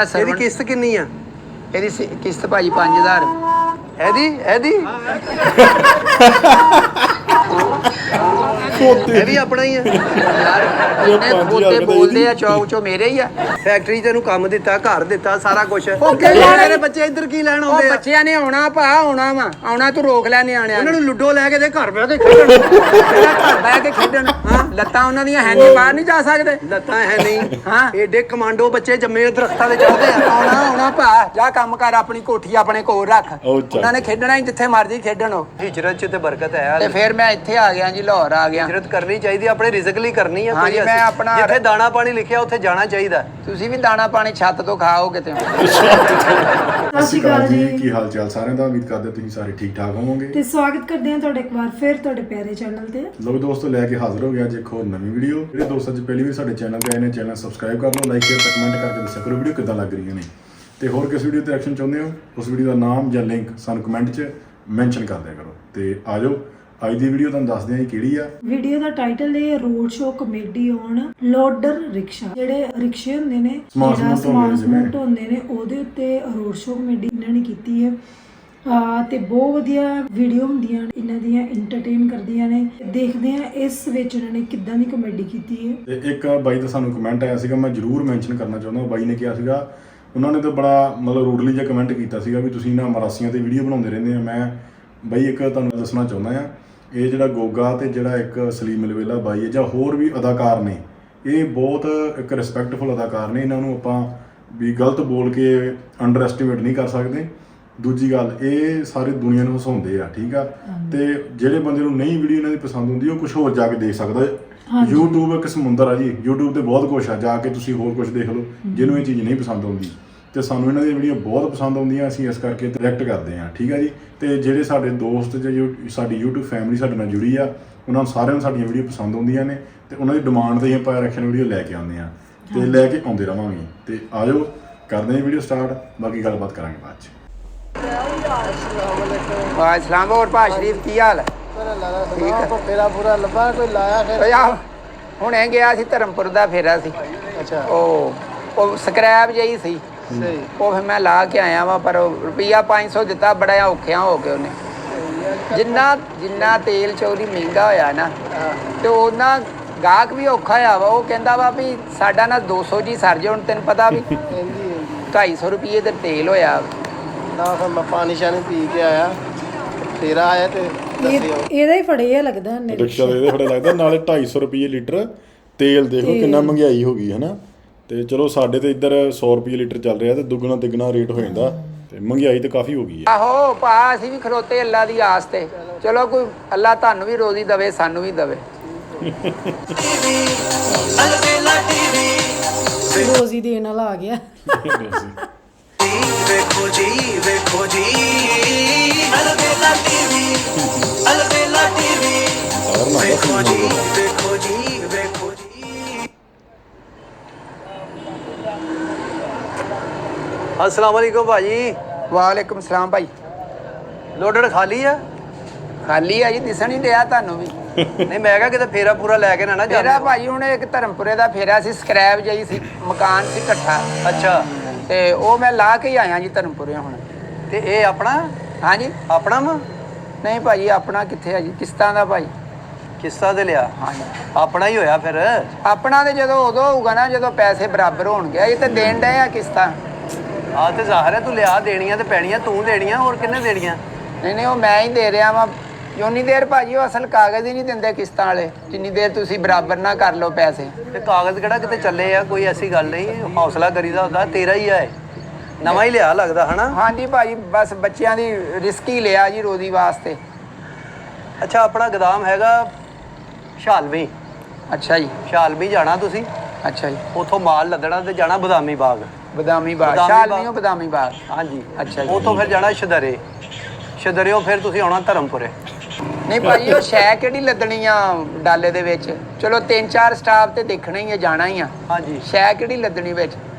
ਇਹਦੀ ਕਿਸ਼ਤ ਕਿੰਨੀ ਆ? ਇਹਦੀ ਕਿਸ਼ਤ ਭਾਜੀ 5000। ਇਹਦੀ ਇਹ ਵੀ ਆਪਣਾ ਹੀ ਆ ਯਾਰ ਇਹਨੇ ਬੋਲਦੇ ਬੋਲਦੇ ਆ ਚੌਕ ਚੋ ਮੇਰੇ ਹੀ ਆ। ਫੈਕਟਰੀ ਤੈਨੂੰ ਕੰਮ ਦਿੱਤਾ, ਘਰ ਦਿੱਤਾ, ਸਾਰਾ ਕੁਝ। ਤੇਰੇ ਬੱਚੇ ਇੱਧਰ ਕੀ ਲੈਣ ਆਉਂਦੇ ਆ? ਬੱਚਿਆਂ ਨੇ ਆਉਣਾ ਭਾ, ਆਉਣਾ ਵਾ, ਆਉਣਾ ਤੂੰ ਰੋਕ ਲੈ ਨਿਆਣਿਆਂ ਉਹਨਾਂ ਨੂੰ ਲੁੱਡੋ ਲੈ ਕੇ ਦੇ ਘਰ ਬਹਿ ਕੇ ਖੇਡਣ। ਘਰ ਬਹਿ ਕੇ ਖੇਡਣ। ਲੱਤਾਂ ਉਹਨਾਂ ਦੀਆਂ ਹੈ ਨਹੀਂ, ਬਾਹਰ ਨਹੀਂ ਜਾ ਸਕਦੇ। ਲੱਤਾਂ ਹੈ ਨਹੀਂ। ਹਾਂ ਏਡੇ ਕਮਾਂਡੋ ਬੱਚੇ ਜੰਮੇ ਦਰਖਤਾਂ ਤੇ ਚੜ੍ਹਦੇ ਆ। ਆਉਣਾ ਭਾ, ਜਾ ਕੰਮ ਕਰ, ਆਪਣੀ ਕੋਠੀ ਆਪਣੇ ਕੋਲ ਰੱਖ। ਉਹਨਾਂ ਨੇ ਖੇਡਣਾ ਹੀ ਜਿੱਥੇ ਮਰਜ਼ੀ ਖੇਡਣ। ਹਿਜਰਤ 'ਚ ਤੇ ਬਰਕਤ ਹੈ। ਤੇ ਫਿਰ ਮੈਂ ਇੱਥੇ ਆ ਗਿਆ ਜੀ, ਲਾਹੌਰ ਆ ਗਿਆ। ਹਿਜਰਤ ਕਰਨੀ ਚਾਹੀਦੀ, ਆਪਣੇ ਰਿਜ਼ਕ ਲਈ ਕਰਨੀ ਆ। ਕੋਈ ਮੈਂ ਆਪਣਾ ਜਿੱਥੇ ਦਾਣਾ ਪਾਣੀ ਲਿਖਿਆ ਉੱਥੇ ਜਾਣਾ ਚਾਹੀਦਾ। ਤੁਸੀਂ ਵੀ ਦਾਣਾ ਪਾਣੀ ਛੱਤ ਤੋਂ ਖਾਓ ਕਿਤੇ। ਸਤਿ ਸ਼੍ਰੀ ਅਕਾਲ ਜੀ, ਕੀ ਹਾਲ ਚਾਲ ਸਾਰਿਆਂ ਦਾ? ਉਮੀਦ ਕਰਦੇ ਤੁਸੀਂ ਸਾਰੇ ਠੀਕ ਠਾਕ ਹੋਵੋਗੇ ਤੇ ਸਵਾਗਤ ਕਰਦੇ ਹਾਂ ਤੁਹਾਡਾ ਇੱਕ ਵਾਰ ਫਿਰ ਤੁਹਾਡੇ ਪਿਆਰੇ ਚੈਨਲ ਤੇ। ਲੋ ਦੋਸਤੋ, ਲੈ ਕੇ ਹਾਜ਼ਰ ਹੋ ਗਿਆ ਅੱਜ ਇੱਕ ਹੋਰ ਨਵੀਂ ਵੀਡੀਓ। ਜਿਹੜੇ ਦੋਸਤ ਅੱਜ ਪਹਿਲੀ ਵਾਰ ਸਾਡੇ ਚੈਨਲ ਤੇ ਆਏ ਨੇ, ਚੈਨਲ ਸਬਸਕ੍ਰਾਈਬ ਕਰ ਲਓ, ਲਾਈਕ ਸ਼ੇਅਰ ਤੇ ਕਮੈਂਟ ਕਰਕੇ ਦੱਸਿਆ ਕਰੋ ਵੀਡੀਓ ਕਿੱਦਾਂ ਲੱਗ ਰਹੀਆਂ ਨੇ। ਤੇ ਹੋਰ ਕਿਸ ਵੀਡੀਓ ਤੇ ਐਕਸ਼ਨ ਚਾਹੁੰਦੇ ਹੋ, ਉਸ ਵੀਡੀਓ ਦਾ ਨਾਮ ਜਾਂ ਲਿੰਕ ਸਾਨੂੰ ਕਮੈਂਟ 'ਚ ਮੈਂਸ਼ਨ ਕਰ ਦਿਆ ਕਰੋ। ਤੇ ਆ ਜਾਓ ਅੱਜ ਦੀ ਵੀਡੀਓ ਤੁਹਾਨੂੰ ਦੱਸਦੇ ਹਾਂ ਕਿਹੜੀ ਆ। ਵੀਡੀਓ ਦਾ ਟਾਈਟਲ ਹੈ road show comedy on loader rickshaw. ਜਿਹੜੇ ਰਿਕਸ਼ੇ ਹੁੰਦੇ ਨੇ, ਜਿਹੜਾ ਸਮਾਰਟ ਹੁੰਦੇ ਨੇ, ਉਹਦੇ ਉੱਤੇ ਰੋਡ ਸ਼ੋ ਕਮੇਡੀ ਇਹਨਾਂ ਨੇ ਕੀਤੀ ਹੈ। ਤੇ ਬਹੁਤ ਵਧੀਆ ਵੀਡੀਓ ਹੁੰਦੀਆਂ ਇਹਨਾਂ ਦੀਆਂ, ਇੰਟਰਟੇਨ ਕਰਦੀਆਂ ਨੇ। ਦੇਖਦੇ ਆ ਇਸ ਵਿੱਚ ਇਹਨਾਂ ਨੇ ਕਿੱਦਾਂ ਦੀ ਕਮੇਡੀ ਕੀਤੀ ਹੈ। ਤੇ ਇੱਕ ਬਾਈ ਦਾ ਸਾਨੂੰ ਕਮੈਂਟ ਆਇਆ ਸੀਗਾ, ਮੈਂ ਜ਼ਰੂਰ ਮੈਂਸ਼ਨ ਕਰਨਾ ਚਾਹੁੰਦਾ। ਬਾਈ ਨੇ ਕਿਹਾ ਸੀਗਾ, ਉਹਨਾਂ ਨੇ ਤਾਂ ਬੜਾ ਮਤਲਬ ਰੂਡਲੀ ਜਿਹਾ ਕਮੈਂਟ ਕੀਤਾ ਸੀਗਾ ਵੀ ਤੁਸੀਂ ਨਾ ਮਰਾਸੀਆਂ ਤੇ ਵੀਡੀਓ ਬਣਾਉਂਦੇ ਰਹਿੰਦੇ ਆ। ਮੈਂ ਬਾਈ ਇੱਕ ਤੁਹਾਨੂੰ ਦੱਸਣਾ ਚਾਹੁੰਦਾ ਆ, ਇਹ ਜਿਹੜਾ ਗੋਗਾ ਤੇ ਜਿਹੜਾ ਇੱਕ ਸਲੀਮ ਅਲਵੇਲਾ ਬਾਈ ਹੈ ਜਾਂ ਹੋਰ ਵੀ ਅਦਾਕਾਰ ਨੇ, ਇਹ ਬਹੁਤ ਇੱਕ ਰਿਸਪੈਕਟਫੁਲ ਅਦਾਕਾਰ ਨੇ। ਇਹਨਾਂ ਨੂੰ ਆਪਾਂ ਵੀ ਗਲਤ ਬੋਲ ਕੇ ਅੰਡਰ ਐਸਟੀਮੇਟ ਨਹੀਂ ਕਰ ਸਕਦੇ। ਦੂਜੀ ਗੱਲ, ਇਹ ਸਾਰੀ ਦੁਨੀਆ ਨੂੰ ਹਸਾਉਂਦੇ ਆ, ਠੀਕ ਆ। ਤੇ ਜਿਹੜੇ ਬੰਦੇ ਨੂੰ ਨਹੀਂ ਵੀਡੀਓ ਇਹਨਾਂ ਦੀ ਪਸੰਦ ਹੁੰਦੀ, ਉਹ ਕੁਝ ਹੋਰ ਜਾ ਕੇ ਦੇਖ ਸਕਦਾ। YouTube ਇੱਕ ਸਮੁੰਦਰ ਆ ਜੀ, YouTube ਤੇ ਬਹੁਤ ਕੁਛ ਆ, ਜਾ ਕੇ ਤੁਸੀਂ ਹੋਰ ਕੁਝ ਦੇਖ ਲਓ ਜਿਹਨੂੰ ਇਹ ਚੀਜ਼ ਨਹੀਂ ਪਸੰਦ ਆਉਂਦੀ। ਤੇ ਸਾਨੂੰ ਇਹਨਾਂ ਦੀਆਂ ਵੀਡੀਓ ਬਹੁਤ ਪਸੰਦ ਆਉਂਦੀਆਂ, ਅਸੀਂ ਇਸ ਕਰਕੇ ਰਿਐਕਟ ਕਰਦੇ ਹਾਂ, ਠੀਕ ਆ ਜੀ। ਤੇ ਜਿਹੜੇ ਸਾਡੇ ਦੋਸਤ ਜੋ ਸਾਡੀ YouTube ਫੈਮਿਲੀ ਸਾਡੇ ਨਾਲ ਜੁੜੀ ਆ, ਉਹਨਾਂ ਨੂੰ ਸਾਰਿਆਂ ਨੂੰ ਸਾਡੀਆਂ ਵੀਡੀਓ ਪਸੰਦ ਆਉਂਦੀਆਂ ਨੇ। ਤੇ ਉਹਨਾਂ ਦੀ ਡਿਮਾਂਡ 'ਤੇ ਹੀ ਆਪਾਂ ਰਿਐਕਸ਼ਨ ਵੀਡੀਓ ਲੈ ਕੇ ਆਉਂਦੇ ਹਾਂ ਤੇ ਲੈ ਕੇ ਆਉਂਦੇ ਰਵਾਂਗੇ। ਤੇ ਆ ਜਾਓ ਕਰਦੇ ਹਾਂ ਵੀਡੀਓ ਸਟਾਰਟ, ਬਾਕੀ ਗੱਲਬਾਤ ਕਰਾਂਗੇ ਬਾਅਦ 'ਚ। ਵਾਹਿਗੁਰੂ ਹੋਰ ਭਾ ਸ਼ਰੀਫ, ਕੀ ਹਾਲ ਹੈ? ਤੇਰਾ ਪੂਰਾ ਲੱਭਾ ਕੋਈ ਲਾਇਆ ਫਿਰ? ਹੁਣੇ ਗਿਆ ਸੀ ਧਰਮਪੁਰ ਦਾ ਫੇਰਾ ਸੀ। ਅੱਛਾ। ਉਹ ਸਕ੍ਰੈਪ ਜਿਹੀ ਸੀ, ਉਹ ਫਿਰ ਮੈਂ ਲਾ ਕੇ ਆਇਆ ਵਾ। ਪਰ ਰੁਪਈਆ 500 ਦਿੱਤਾ, ਬੜਾ ਔਖਿਆ ਹੋ ਕੇ ਉਹਨੇ। ਜਿੰਨਾ ਤੇਲ ਚੋਰੀ ਮਹਿੰਗਾ ਹੋਇਆ ਨਾ, ਤੇ ਉਹਨਾਂ ਗਾਹਕ ਵੀ ਔਖਾ ਹੋਇਆ ਵਾ। ਉਹ ਕਹਿੰਦਾ ਵਾ ਵੀ ਸਾਡਾ ਨਾ 200 ਜੀ ਸਰ ਜੇ। ਹੁਣ ਤੈਨੂੰ ਪਤਾ ਵੀ 250 ਰੁਪਏ ਦਾ ਤੇਲ ਹੋਇਆ ਨਾ। ਫਿਰ ਮੈਂ ਪਾਣੀ ਸ਼ਾਨੀ ਪੀ ਕੇ ਆਇਆ, ਤੇਰਾ ਆਇਆ ਤੇ ਇਹਦਾ ਹੀ ਫੜਿਆ ਲੱਗਦਾ ਰਿਕਸ਼ਾ ਦੇ ਇਹਦੇ ਫੜੇ ਲੱਗਦਾ। ਨਾਲੇ 250 ਰੁਪਏ ਲੀਟਰ ਤੇਲ, ਦੇਖੋ ਕਿੰਨਾ ਮਹਿੰਗਾਈ ਹੋ ਗਈ ਹੈ ਨਾ। ਤੇ ਚਲੋ ਸਾਡੇ ਤੇ ਇੱਧਰ 100 ਰੁਪਏ ਲੀਟਰ ਚੱਲ ਰਿਹਾ, ਤੇ ਦੁੱਗਣਾ ਤਿੱਗਣਾ ਰੇਟ ਹੋ ਜਾਂਦਾ। ਤੇ ਮਹਿੰਗਾਈ ਤੇ ਕਾਫੀ ਹੋ ਗਈ ਹੈ। ਆਹੋ ਭਾ, ਅਸੀਂ ਵੀ ਖਲੋਤੇ ਅੱਲਾ ਦੀ ਆਸ ਤੇ। ਚਲੋ ਕੋਈ ਅੱਲਾ ਤੁਹਾਨੂੰ ਵੀ ਰੋਜ਼ੀ ਦਵੇ, ਸਾਨੂੰ ਵੀ ਦਵੇ। ਰੋਜ਼ੀ ਦੇਣ ਵਾਲਾ ਆ ਗਿਆ। ਵੇਖੋ ਜੀ ਵੇਖੋ ਜੀ ਅਲਬੇਲਾ ਟੀਵੀ, ਅਲਬੇਲਾ ਟੀਵੀ, ਵੇਖੋ ਜੀ ਵੇਖੋ ਜੀ ਵੇਖੋ ਜੀ। ਅਸਲਾਮ ਵਾਲੇਕੁਮ ਭਾਜੀ। ਵਾਲੇਕੁਮ ਸਲਾਮ ਭਾਈ। ਲੋਡਰ ਖਾਲੀ ਆ? ਖਾਲੀ ਆ ਜੀ, ਦਿਸਣ ਹੀ ਡਿਆ ਤੁਹਾਨੂੰ ਵੀ। ਨਹੀਂ, ਮੈਂ ਕਿਹਾ ਕਿਤੇ ਫੇਰਾ ਪੂਰਾ ਲੈ ਕੇ ਨਾ ਫੇਰਾ ਭਾਜੀ ਹੁਣ ਇੱਕ ਧਰਮਪੁਰੇ ਦਾ ਫੇਰਾ ਸੀ, ਸਕ੍ਰੈਪ ਜਿਹੀ ਸੀ, ਮਕਾਨ ਸੀ ਇਕੱਠਾ। ਅੱਛਾ। ਤੇ ਉਹ ਮੈਂ ਲਾ ਕੇ ਹੀ ਆਇਆ ਜੀ ਧਰਮਪੁਰੇ ਹੁਣ। ਤੇ ਇਹ ਆਪਣਾ? ਹਾਂਜੀ ਆਪਣਾ ਵਾ? ਨਹੀਂ ਭਾਜੀ, ਆਪਣਾ ਕਿੱਥੇ ਆ ਜੀ, ਕਿਸ਼ਤਾਂ ਦਾ ਭਾਈ। ਕਿਸ਼ਤਾਂ ਤੇ ਲਿਆ? ਹਾਂਜੀ, ਆਪਣਾ ਹੀ ਹੋਇਆ ਫਿਰ। ਆਪਣਾ ਤੇ ਜਦੋਂ ਉਦੋਂ ਹੋਊਗਾ ਨਾ ਜਦੋਂ ਪੈਸੇ ਬਰਾਬਰ ਹੋਣਗੇ। ਇਹ ਤੇ ਦੇਣ ਡਏ ਆ ਕਿਸ਼ਤਾਂ। ਆ ਤੇ ਜ਼ਾਹਰ ਹੈ ਤੂੰ ਲਿਆ, ਦੇਣੀਆਂ ਤੇ ਪੈਣੀਆਂ, ਤੂੰ ਦੇਣੀਆਂ, ਹੋਰ ਕਿੰਨੇ ਦੇਣੀਆਂ? ਨਹੀਂ ਉਹ ਮੈਂ ਹੀ ਦੇ ਰਿਹਾ ਵਾਂ। ਜਿੰਨੀ ਦੇਰ ਭਾਜੀ ਉਹ ਅਸਲ ਕਾਗਜ਼ ਹੀ ਨਹੀਂ ਦਿੰਦੇ ਕਿਸ਼ਤਾਂ ਵਾਲੇ, ਜਿੰਨੀ ਦੇਰ ਤੁਸੀਂ ਬਰਾਬਰ ਨਾ ਕਰ ਲਓ ਪੈਸੇ। ਤੇ ਕਾਗਜ਼ ਕਿਹੜਾ ਕਿਤੇ ਚੱਲੇ ਆ, ਕੋਈ ਐਸੀ ਗੱਲ ਨਹੀਂ। ਹੌਸਲਾ ਕਰੀਦਾ ਹੁੰਦਾ। ਤੇਰਾ ਹੀ ਆ, ਨਵਾਂ ਹੀ ਲਿਆ ਲੱਗਦਾ ਹਨਾ? ਹਾਂਜੀ ਭਾਜੀ, ਬਸ ਬੱਚਿਆਂ ਦੀ ਰਿਸਕ ਹੀ ਲਿਆ ਜੀ ਰੋਜ਼ੀ ਵਾਸਤੇ। ਅੱਛਾ, ਆਪਣਾ ਗੋਦਾਮ ਹੈਗਾ ਸ਼ਾਲਵੀ। ਅੱਛਾ ਜੀ। ਸ਼ਾਲਵੀ ਜਾਣਾ ਤੁਸੀਂ, ਅੱਛਾ ਜੀ। ਉੱਥੋਂ ਮਾਲ ਲੱਦਣਾ ਤੇ ਜਾਣਾ ਬਦਾਮੀ ਬਾਗ। ਬਦਾਮੀ ਬਾਗ, ਸ਼ਾਲਵੀਓ ਬਦਾਮੀ ਬਾਗ। ਹਾਂਜੀ। ਅੱਛਾ ਜੀ। ਉੱਥੋਂ ਫਿਰ ਜਾਣਾ ਸ਼ਦਰੇ, ਸ਼ਦਰਿਓ ਫਿਰ ਤੁਸੀਂ ਆਉਣਾ ਧਰਮਪੁਰੇ। ਨਹੀਂ ਭਾਜੀ, ਉਹ ਸ਼ੈ ਕਿਹੜੀ ਲੱਦਣੀ ਆ ਡਾਲੇ ਦੇ ਵਿੱਚ? ਚਲੋ 3-4 ਸਟਾਫ ਤੇ ਦੇਖਣਾ ਹੀ ਆ, ਜਾਣਾ ਹੀ ਆ। ਹਾਂਜੀ। ਸ਼ੈ ਕਿਹੜੀ ਲੱਦਣੀ ਵਿੱਚ?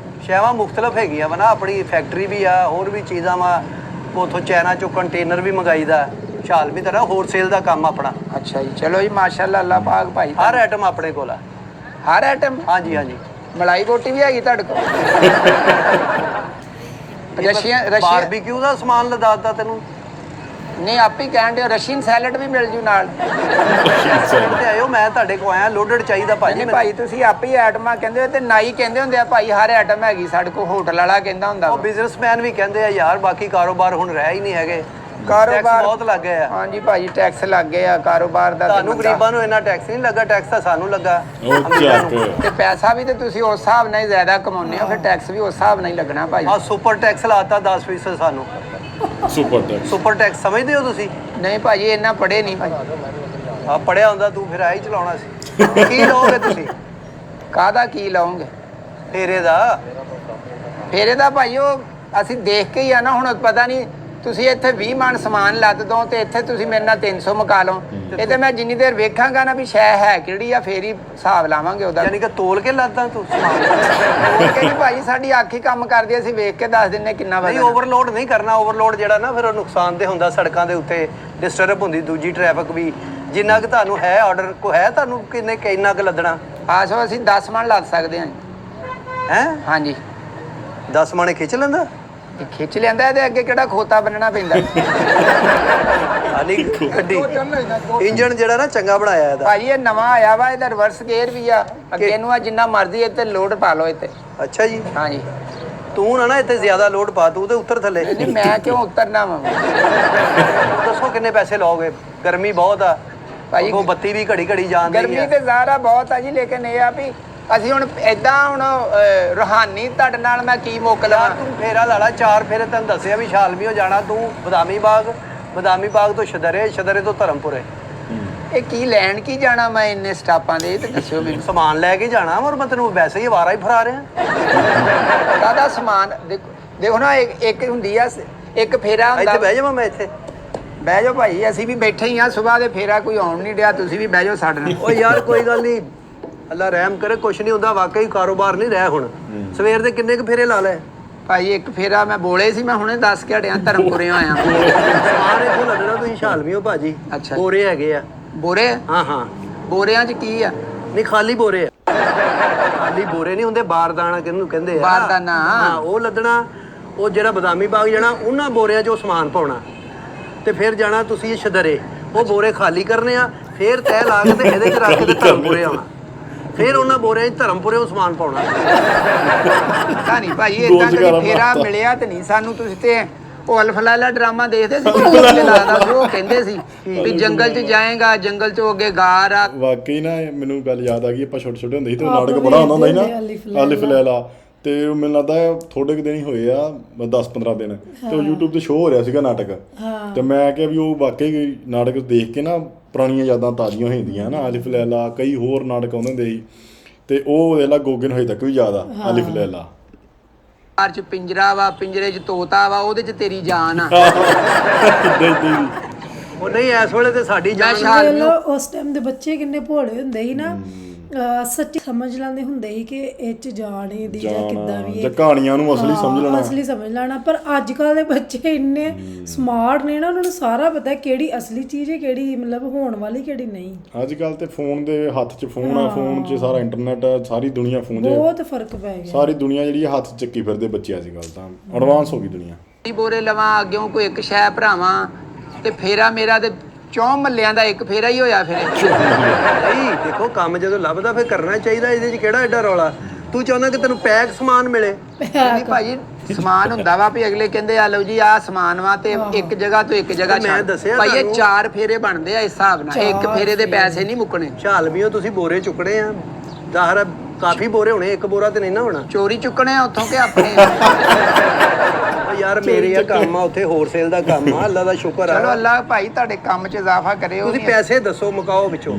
ਸ਼ੈਵਾਂ ਮੁਖਤਲਫ ਹੈਗੀਆਂ ਵਾ ਨਾ, ਆਪਣੀ ਫੈਕਟਰੀ ਵੀ ਆ, ਹੋਰ ਵੀ ਚੀਜ਼ਾਂ ਵਾ। ਉੱਥੋਂ ਚਾਈਨਾ ਚੋਂ ਕੰਟੇਨਰ ਵੀ ਮੰਗਾਈਦਾ। ਸ਼ਾਲ ਵੀ ਤਰ੍ਹਾਂ ਹੋਲਸੇਲ ਦਾ ਕੰਮ ਆਪਣਾ। ਅੱਛਾ ਜੀ, ਚਲੋ ਜੀ, ਮਾਸ਼ਾਅੱਲਾ, ਅੱਲਾ ਪਾਕ ਭਾਈ। ਹਰ ਆਈਟਮ ਆਪਣੇ ਕੋਲ ਆ। ਹਰ ਆਈਟਮ? ਹਾਂਜੀ ਹਾਂਜੀ। ਮਲਾਈ ਰੋਟੀ ਵੀ ਹੈਗੀ ਤੁਹਾਡੇ ਕੋਲ? ਰਸ਼ੀਅਨ ਬਾਰਬੀਕਿਊ ਦਾ ਸਮਾਨ ਲਦਾਤਾ ਤੈਨੂੰ ਨਹੀਂ ਆਪੇ ਕਹਿਣ ਦੇ ਰਸ਼ੀਅਨ ਸੈਲਡ ਵੀ ਮਿਲ ਜੂ ਨਾਲ। ਤੇ ਆਇਓ ਮੈਂ ਤੁਹਾਡੇ ਕੋ ਆਇਆ ਲੋਡਡ ਚਾਹੀਦਾ ਭਾਜੀ ਨਹੀਂ ਭਾਈ ਤੁਸੀਂ ਆਪੇ ਹੀ ਆਈਟਮਾਂ ਕਹਿੰਦੇ ਹੋ ਤੇ ਨਾਈ ਕਹਿੰਦੇ ਹੁੰਦੇ ਆ ਭਾਈ ਹਰ ਆਈਟਮ ਹੈਗੀ ਸਾਡੇ ਕੋਲ ਹੋਟਲ ਵਾਲਾ ਕਹਿੰਦਾ ਹੁੰਦਾ ਉਹ ਬਿਜ਼ਨਸਮੈਨ ਵੀ ਕਹਿੰਦੇ ਆ ਯਾਰ ਬਾਕੀ ਕਾਰੋਬਾਰ ਹੁਣ ਰਹਿ ਹੀ ਨਹੀਂ ਹੈਗੇ ਕਾਰੋਬਾਰ ਟੈਕਸ ਬਹੁਤ ਲੱਗ ਗਏ ਆ ਹਾਂਜੀ ਭਾਈ ਟੈਕਸ ਲੱਗ ਗਏ ਆ ਕਾਰੋਬਾਰ ਦਾ ਤੁਹਾਨੂੰ ਗਰੀਬਾਂ ਨੂੰ ਇੰਨਾ ਟੈਕਸ ਨਹੀਂ ਲੱਗਾ ਟੈਕਸ ਤਾਂ ਸਾਨੂੰ ਲੱਗਾ ਤੇ ਪੈਸਾ ਵੀ ਤੇ ਤੁਸੀਂ ਉਸ ਹਿਸਾਬ ਨਾਲ ਹੀ ਜ਼ਿਆਦਾ ਕਮਾਉਂਦੇ ਹੋ ਫਿਰ ਟੈਕਸ ਵੀ ਉਸ ਹਿਸਾਬ ਨਾਲ ਹੀ ਲੱਗਣਾ ਭਾਈ ਆ ਸੁਪਰ ਟੈਕਸ ਲਾਤਾ 10% ਸਾਨੂੰ ਸੁਪਰ ਟੈਕਸ ਸਮਝਦੇ ਹੋ ਤੁਸੀਂ ਨਹੀਂ ਭਾਜੀ ਇੰਨਾ ਪੜੇ ਨਹੀਂ ਭਾਈ ਆ ਪੜਿਆ ਹੁੰਦਾ ਤੂੰ ਫਿਰ ਆ ਹੀ ਚਲਾਉਣਾ ਸੀ ਕੀ ਲਓਗੇ ਤੁਸੀਂ ਕਾਹਦਾ ਕੀ ਲਾਉਂਗੇ ਫੇਰੇ ਦਾ ਫਿਰ ਇਹਦਾ ਭਾਈ ਉਹ ਅਸੀਂ ਦੇਖ ਕੇ ਹੀ ਆ ਨਾ ਹੁਣ ਪਤਾ ਨਹੀਂ ਤੁਸੀਂ ਇੱਥੇ 20 ਮਣ ਸਮਾਨ ਲੱਦ ਦੋ ਤੇ ਇੱਥੇ ਤੁਸੀਂ ਮੇਰੇ ਨਾਲ 300 ਮੁਕਾ ਲਓ ਇਹ ਤੇ ਮੈਂ ਜਿੰਨੀ ਦੇਰ ਵੇਖਾਂਗਾ ਨਾ ਵੀ ਸ਼ੈ ਹੈ ਕਿਹੜੀ ਆ ਫੇਰ ਹੀ ਹਿਸਾਬ ਲਾਵਾਂਗੇ ਉਹਦਾ ਯਾਨੀ ਕਿ ਤੋਲ ਕੇ ਲਾਦਾ ਤੂੰ ਸਮਾਨ ਹੋਰ ਕਿ ਭਾਈ ਸਾਡੀ ਅੱਖ ਹੀ ਕੰਮ ਕਰਦੀ ਅਸੀਂ ਵੇਖ ਕੇ ਦੱਸ ਦਿੰਨੇ ਕਿੰਨਾ ਨਹੀਂ ਵਜ਼ਨ ਓਵਰਲੋਡ ਨਹੀਂ ਕਰਨਾ ਓਵਰਲੋਡ ਜਿਹੜਾ ਨਾ ਫਿਰ ਉਹ ਨੁਕਸਾਨ ਤੇ ਹੁੰਦਾ ਸੜਕਾਂ ਦੇ ਉੱਤੇ ਡਿਸਟਰਬ ਹੁੰਦੀ ਦੂਜੀ ਟ੍ਰੈਫਿਕ ਵੀ ਜਿੰਨਾ ਕਿ ਤੁਹਾਨੂੰ ਹੈ ਆਰਡਰ ਕੋ ਹੈ ਤੁਹਾਨੂੰ ਕਿੰਨਾ ਕੁ ਲੱਦਣਾ ਆਸੋ ਅਸੀਂ 10 ਮਣ ਲੱਦ ਸਕਦੇ ਹਾਂ ਹੈ ਹਾਂਜੀ 10 ਮਾਣੇ ਖਿੱਚ ਲੈਂਦਾ ਇਹ ਖਿੱਚ ਲੈਂਦਾ ਇਹਦੇ ਅੱਗੇ ਕਿਹੜਾ ਖੋਤਾ ਬੰਨਣਾ ਪੈਂਦਾ ਹਾਲੀ ਗੱਡੀ ਇੰਜਨ ਜਿਹੜਾ ਨਾ ਚੰਗਾ ਬਣਾਇਆ ਇਹਦਾ ਭਾਜੀ ਇਹ ਨਵਾਂ ਆਇਆ ਵਾ ਇਹਦਾ ਰਿਵਰਸ ਗੇਅਰ ਵੀ ਆ ਅੱਗੇ ਨੂੰ ਆ ਜਿੰਨਾ ਮਰਜ਼ੀ ਇੱਥੇ ਲੋਡ ਪਾ ਲਓ ਇੱਥੇ ਅੱਛਾ ਜੀ ਹਾਂਜੀ ਤੂੰ ਨਾ ਇੱਥੇ ਜ਼ਿਆਦਾ ਲੋਡ ਪਾ ਤੂੰ ਤੇ ਉੱਤਰ ਥੱਲੇ ਨਹੀਂ ਮੈਂ ਕਿਉਂ ਉਤਰਨਾ ਵਾ ਦੱਸੋ ਕਿੰਨੇ ਪੈਸੇ ਲਓਗੇ ਗਰਮੀ ਬਹੁਤ ਆ ਭਾਈ ਉਹ ਬੱਤੀ ਵੀ ਘੜੀ ਘੜੀ ਜਾਂਦੀ ਗਰਮੀ ਆ ਤੇ ਜ਼ਾਹਰਾ ਬਹੁਤ ਆ ਜੀ ਲੇਕਿਨ ਇਹ ਆ ਵੀ ਅਸੀਂ ਹੁਣ ਏਦਾਂ ਹੁਣ ਰੂਹਾਨੀ ਤੁਹਾਡੇ ਨਾਲ ਮੈਂ ਕੀ ਮੁੱਕ ਲਵਾਂ ਯਾਰ ਤੂੰ ਫੇਰਾ ਲਾ ਲਾ 4 ਫੇਰੇ ਤੈਨੂੰ ਦੱਸਿਆ ਵੀ ਸ਼ਾਲਮੀ ਹੋ ਜਾਣਾ ਤੂੰ ਬਦਾਮੀ ਬਾਗ ਤੋਂ ਸ਼ਦਰੇ ਤੋਂ ਧਰਮਪੁਰੇ ਇਹ ਕੀ ਲੈਣ ਕੀ ਜਾਣਾ ਮੈਂ ਇੰਨੇ ਸਟਾਪਾਂ ਦੇ ਇਹ ਤੇ ਦੱਸਿਓ ਮੈਨੂੰ ਸਮਾਨ ਲੈ ਕੇ ਜਾਣਾ ਔਰ ਮੈਂ ਤੈਨੂੰ ਵੈਸੇ ਹੀ ਅਵਾਰਾ ਹੀ ਫਰਾ ਰਿਹਾ ਕਾਹਦਾ ਸਮਾਨ ਦੇਖੋ ਨਾ ਇੱਕ ਹੁੰਦੀ ਆ ਇੱਕ ਫੇਰਾ ਹੁੰਦਾ ਇੱਥੇ ਬਹਿ ਜਾਵਾਂ ਮੈਂ ਇੱਥੇ ਬਹਿ ਜਾਓ ਭਾਈ ਅਸੀਂ ਵੀ ਬੈਠੇ ਹੀ ਆ ਸਵੇਰ ਦੇ ਫੇਰਾ ਕੋਈ ਆਉਣ ਨਹੀਂ ਡਿਆ ਤੁਸੀਂ ਵੀ ਬਹਿ ਜਾਓ ਸਾਡੇ ਨਾਲ ਓ ਯਾਰ ਕੋਈ ਗੱਲ ਨਹੀਂ ਅੱਲਾ ਰਹਿਮ ਕਰੇ ਕੁਛ ਨਹੀਂ ਹੁੰਦਾ ਵਾਕਈ ਕਾਰੋਬਾਰ ਨਹੀਂ ਰਹਿ ਹੁਣ ਸਵੇਰ ਦੇ ਕਿੰਨੇ ਕੁ ਫੇਰੇ ਲਾ ਲੈ ਭਾਈ ਇੱਕ ਫੇਰਾ ਮੈਂ ਬੋਲੇ ਸੀ ਮੈਂ ਹੁਣੇ ਦੱਸ ਕੇ ਹਟਿਆ ਧਰਮਪੁਰਿਓਂ ਆਇਆ ਸਮਾਨ ਇੱਥੋਂ ਲੱਦਣਾ ਤੁਸੀਂ ਸ਼ਾਲਮੀ ਹੋ ਭਾਜੀ ਅੱਛਾ। ਬੋਰੇ ਹੈਗੇ ਆ ਬੋਰੇ ਹਾਂ ਬੋਰਿਆਂ 'ਚ ਕੀ ਆ ਨਹੀਂ ਖਾਲੀ ਬੋਰੇ ਆ ਖਾਲੀ ਬੋਰੇ ਨਹੀਂ ਹੁੰਦੇ ਬਾਰਦਾਨਾ ਕਿਹਨੂੰ ਕਹਿੰਦੇ ਆ ਬਾਰਦਾਨਾ। ਹਾਂ ਉਹ ਲੱਦਣਾ ਉਹ ਜਿਹੜਾ ਬਦਾਮੀ ਬਾਗ ਜਾਣਾ ਉਹਨਾਂ ਬੋਰਿਆਂ 'ਚ ਉਹ ਸਮਾਨ ਪਾਉਣਾ ਤੇ ਫਿਰ ਜਾਣਾ ਤੁਸੀਂ ਸ਼ਦਰੇ ਉਹ ਬੋਰੇ ਖਾਲੀ ਕਰਨੇ ਆ ਫਿਰ ਤੈਅ ਲਾ ਕੇ ਤੇ ਇਹਦੇ 'ਚ ਰੱਖ ਕੇ ਤੇ ਧਰਮਪੁਰੇ ਆਉਣਾ ਫਿਰ ਉਹਨਾਂ ਬੋਰਿਆਂ 'ਚ ਧਰਮਪੁਰੇ ਉਹ ਸਮਾਨ ਪਾਉਣਾ ਤਾਂ ਨਹੀਂ ਭਾਈ ਇਦਾਂ ਕਦੀ ਫੇਰਾ ਮਿਲਿਆ ਤੇ ਨਹੀਂ ਸਾਨੂੰ ਤੁਸੀਂ ਤੇ ਉਹ ਅਲਫਲਾਲਾ ਡਰਾਮਾ ਦੇਖਦੇ ਸੀ ਲਾਦਾ ਸੀ ਉਹ ਕਹਿੰਦੇ ਸੀ ਵੀ ਜੰਗਲ 'ਚ ਜਾਏਗਾ ਜੰਗਲ 'ਚ ਅੱਗੇ ਗਾਰ ਆ ਵਾਕਈ ਨਾ ਮੈਨੂੰ ਗੱਲ ਯਾਦ ਆ ਗਈ ਆਪਾਂ ਛੋਟੇ ਛੋਟੇ ਹੁੰਦੇ ਸੀ ਤੇ ਉਹ ਨਾਟਕ ਬੜਾ ਹੁੰਦਾ ਸੀ ਨਾ ਅਲਿਫ ਲੈਲਾ ਤੇ ਉਹ ਮੈਨੂੰ ਲੱਗਦਾ ਥੋੜੇ ਕੁ ਦਿਨ ਹੀ ਹੋਏ ਆ 10-15 ਦਿਨ ਤੇ ਉਹ YouTube ਤੇ ਸ਼ੋਅ ਹੋ ਰਿਹਾ ਸੀਗਾ ਨਾਟਕ ਤੇ ਮੈਂ ਕਿਹਾ ਵੀ ਉਹ ਵਾਕਈ ਨਾਟਕ ਦੇਖ ਕੇ ਨਾ ਪੁਰਾਣੀਆਂ ਯਾਦਾਂ ਤਾਜ਼ੀਆਂ ਹੋ ਜਾਂਦੀਆਂ ਨਾ ਅਲਿਫ ਲੈਲਾ ਕਈ ਹੋਰ ਨਾਟਕ ਆਉਂਦੇ ਹੁੰਦੇ ਸੀ ਤੇ ਉਹ ਵੇਲਾ ਗੋਗੇ ਨੂੰ ਹਜੇ ਤੱਕ ਵੀ ਯਾਦ ਆ ਅਲਿਫ ਲੈਲਾ ਘਰ 'ਚ ਪਿੰਜਰਾ ਵਾ ਪਿੰਜਰੇ 'ਚ ਤੋਤਾ ਵਾ ਉਹਦੇ 'ਚ ਤੇਰੀ ਜਾਨ ਆ ਉਹ ਨਹੀਂ ਇਸ ਵੇਲੇ ਤੇ ਸਾਡੀ ਜਾਨ ਉਸ ਟਾਈਮ ਦੇ ਬੱਚੇ ਕਿੰਨੇ ਭੋਲੇ ਹੁੰਦੇ ਸੀ ਨਾ ਸੱਚੀ ਸਮਝ ਲੈਂਦੇ ਹੁੰਦੇ ਸੀ ਕਿ ਇਹ ਚ ਜਾਣ ਇਹਦੀ ਜਾਂ ਕਿੱਦਾਂ ਵੀ ਜਾਂ ਕਹਾਣੀਆਂ ਨੂੰ ਅਸਲੀ ਸਮਝ ਲੈਣਾ ਅਸਲੀ ਸਮਝ ਲੈਣਾ ਪਰ ਅੱਜ ਕੱਲ ਦੇ ਬੱਚੇ ਇੰਨੇ ਸਮਾਰਟ ਨੇ ਨਾ ਉਹਨਾਂ ਨੂੰ ਸਾਰਾ ਪਤਾ ਕਿਹੜੀ ਅਸਲੀ ਚੀਜ਼ ਹੈ ਕਿਹੜੀ ਮਤਲਬ ਹੋਣ ਵਾਲੀ ਕਿਹੜੀ ਨਹੀਂ ਅੱਜ ਕੱਲ ਤੇ ਫੋਨ ਦੇ ਹੱਥ 'ਚ ਫੋਨ ਆ ਫੋਨ 'ਚ ਸਾਰਾ ਇੰਟਰਨੈਟ ਆ ਸਾਰੀ ਦੁਨੀਆ ਫੋਨ 'ਚ ਬਹੁਤ ਫਰਕ ਪੈ ਗਿਆ ਸਾਰੀ ਦੁਨੀਆ ਜਿਹੜੀ ਹੱਥ ਚੱਕੀ ਫਿਰਦੇ ਬੱਚੇ ਅੱਜ ਕੱਲ ਤਾਂ ਐਡਵਾਂਸ ਹੋ ਗਈ ਦੁਨੀਆ ਬੋਰੇ ਲਵਾਂ ਅੱਗਿਓਂ ਕੋਈ ਇੱਕ ਸ਼ੈ ਭਰਾਵਾਂ ਤੇ ਫੇਰਾ ਮੇਰਾ ਤੇ 4 ਮੱਲਿਆਂ ਦਾ ਇੱਕ ਫੇਰਾ ਹੀ ਹੋਇਆ ਫਿਰ ਨਹੀਂ ਦੇਖੋ ਕੰਮ ਜਦੋਂ ਲੱਭਦਾ ਫਿਰ ਕਰਨਾ ਚਾਹੀਦਾ ਇਹਦੇ 'ਚ ਕਿਹੜਾ ਐਡਾ ਰੌਲਾ ਤੂੰ ਚਾਹੁੰਦਾ ਕਿ ਤੈਨੂੰ ਪੈਕ ਸਮਾਨ ਮਿਲੇ ਨਹੀਂ ਭਾਜੀ ਸਮਾਨ ਹੁੰਦਾ ਵਾ ਵੀ ਅਗਲੇ ਕਹਿੰਦੇ ਆ ਲਓ ਜੀ ਆ ਸਮਾਨ ਵਾ ਤੇ ਇੱਕ ਜਗ੍ਹਾ ਤੋਂ ਇੱਕ ਜਗ੍ਹਾ ਮੈਂ ਦੱਸਿਆ ਭਾਈ ਇਹ 4 ਫੇਰੇ ਬਣਦੇ ਆ ਇਸ ਹਿਸਾਬ ਨਾਲ ਇੱਕ ਫੇਰੇ ਦੇ ਪੈਸੇ ਨਹੀਂ ਮੁੱਕਣੇ ਝਾਲਮੀਓ ਤੁਸੀਂ ਬੋਰੇ ਚੁੱਕਣੇ ਆ ਜ਼ਾਹਰ ਕਾਫੀ ਬੋਰੇ ਹੋਣੇ ਇੱਕ ਬੋਰਾ ਤੇ ਨਹੀਂ ਨਾ ਹੋਣਾ ਚੋਰੀ ਚੁੱਕਣੇ ਆ ਉੱਥੋਂ ਕਿ ਆਪਣੇ ਯਾਰ ਮੇਰੇ ਆ ਕੰਮ ਆ ਉੱਥੇ ਹੋਲਸੇਲ ਦਾ ਕੰਮ ਆ ਅੱਲਾ ਦਾ ਸ਼ੁਕਰ ਆ ਚਲੋ ਅੱਲਾ ਭਾਈ ਤੁਹਾਡੇ ਕੰਮ 'ਚ ਇਜ਼ਾਫਾ ਕਰੇ ਤੁਸੀਂ ਪੈਸੇ ਦੱਸੋ ਮੁਕਾਓ ਵਿੱਚੋਂ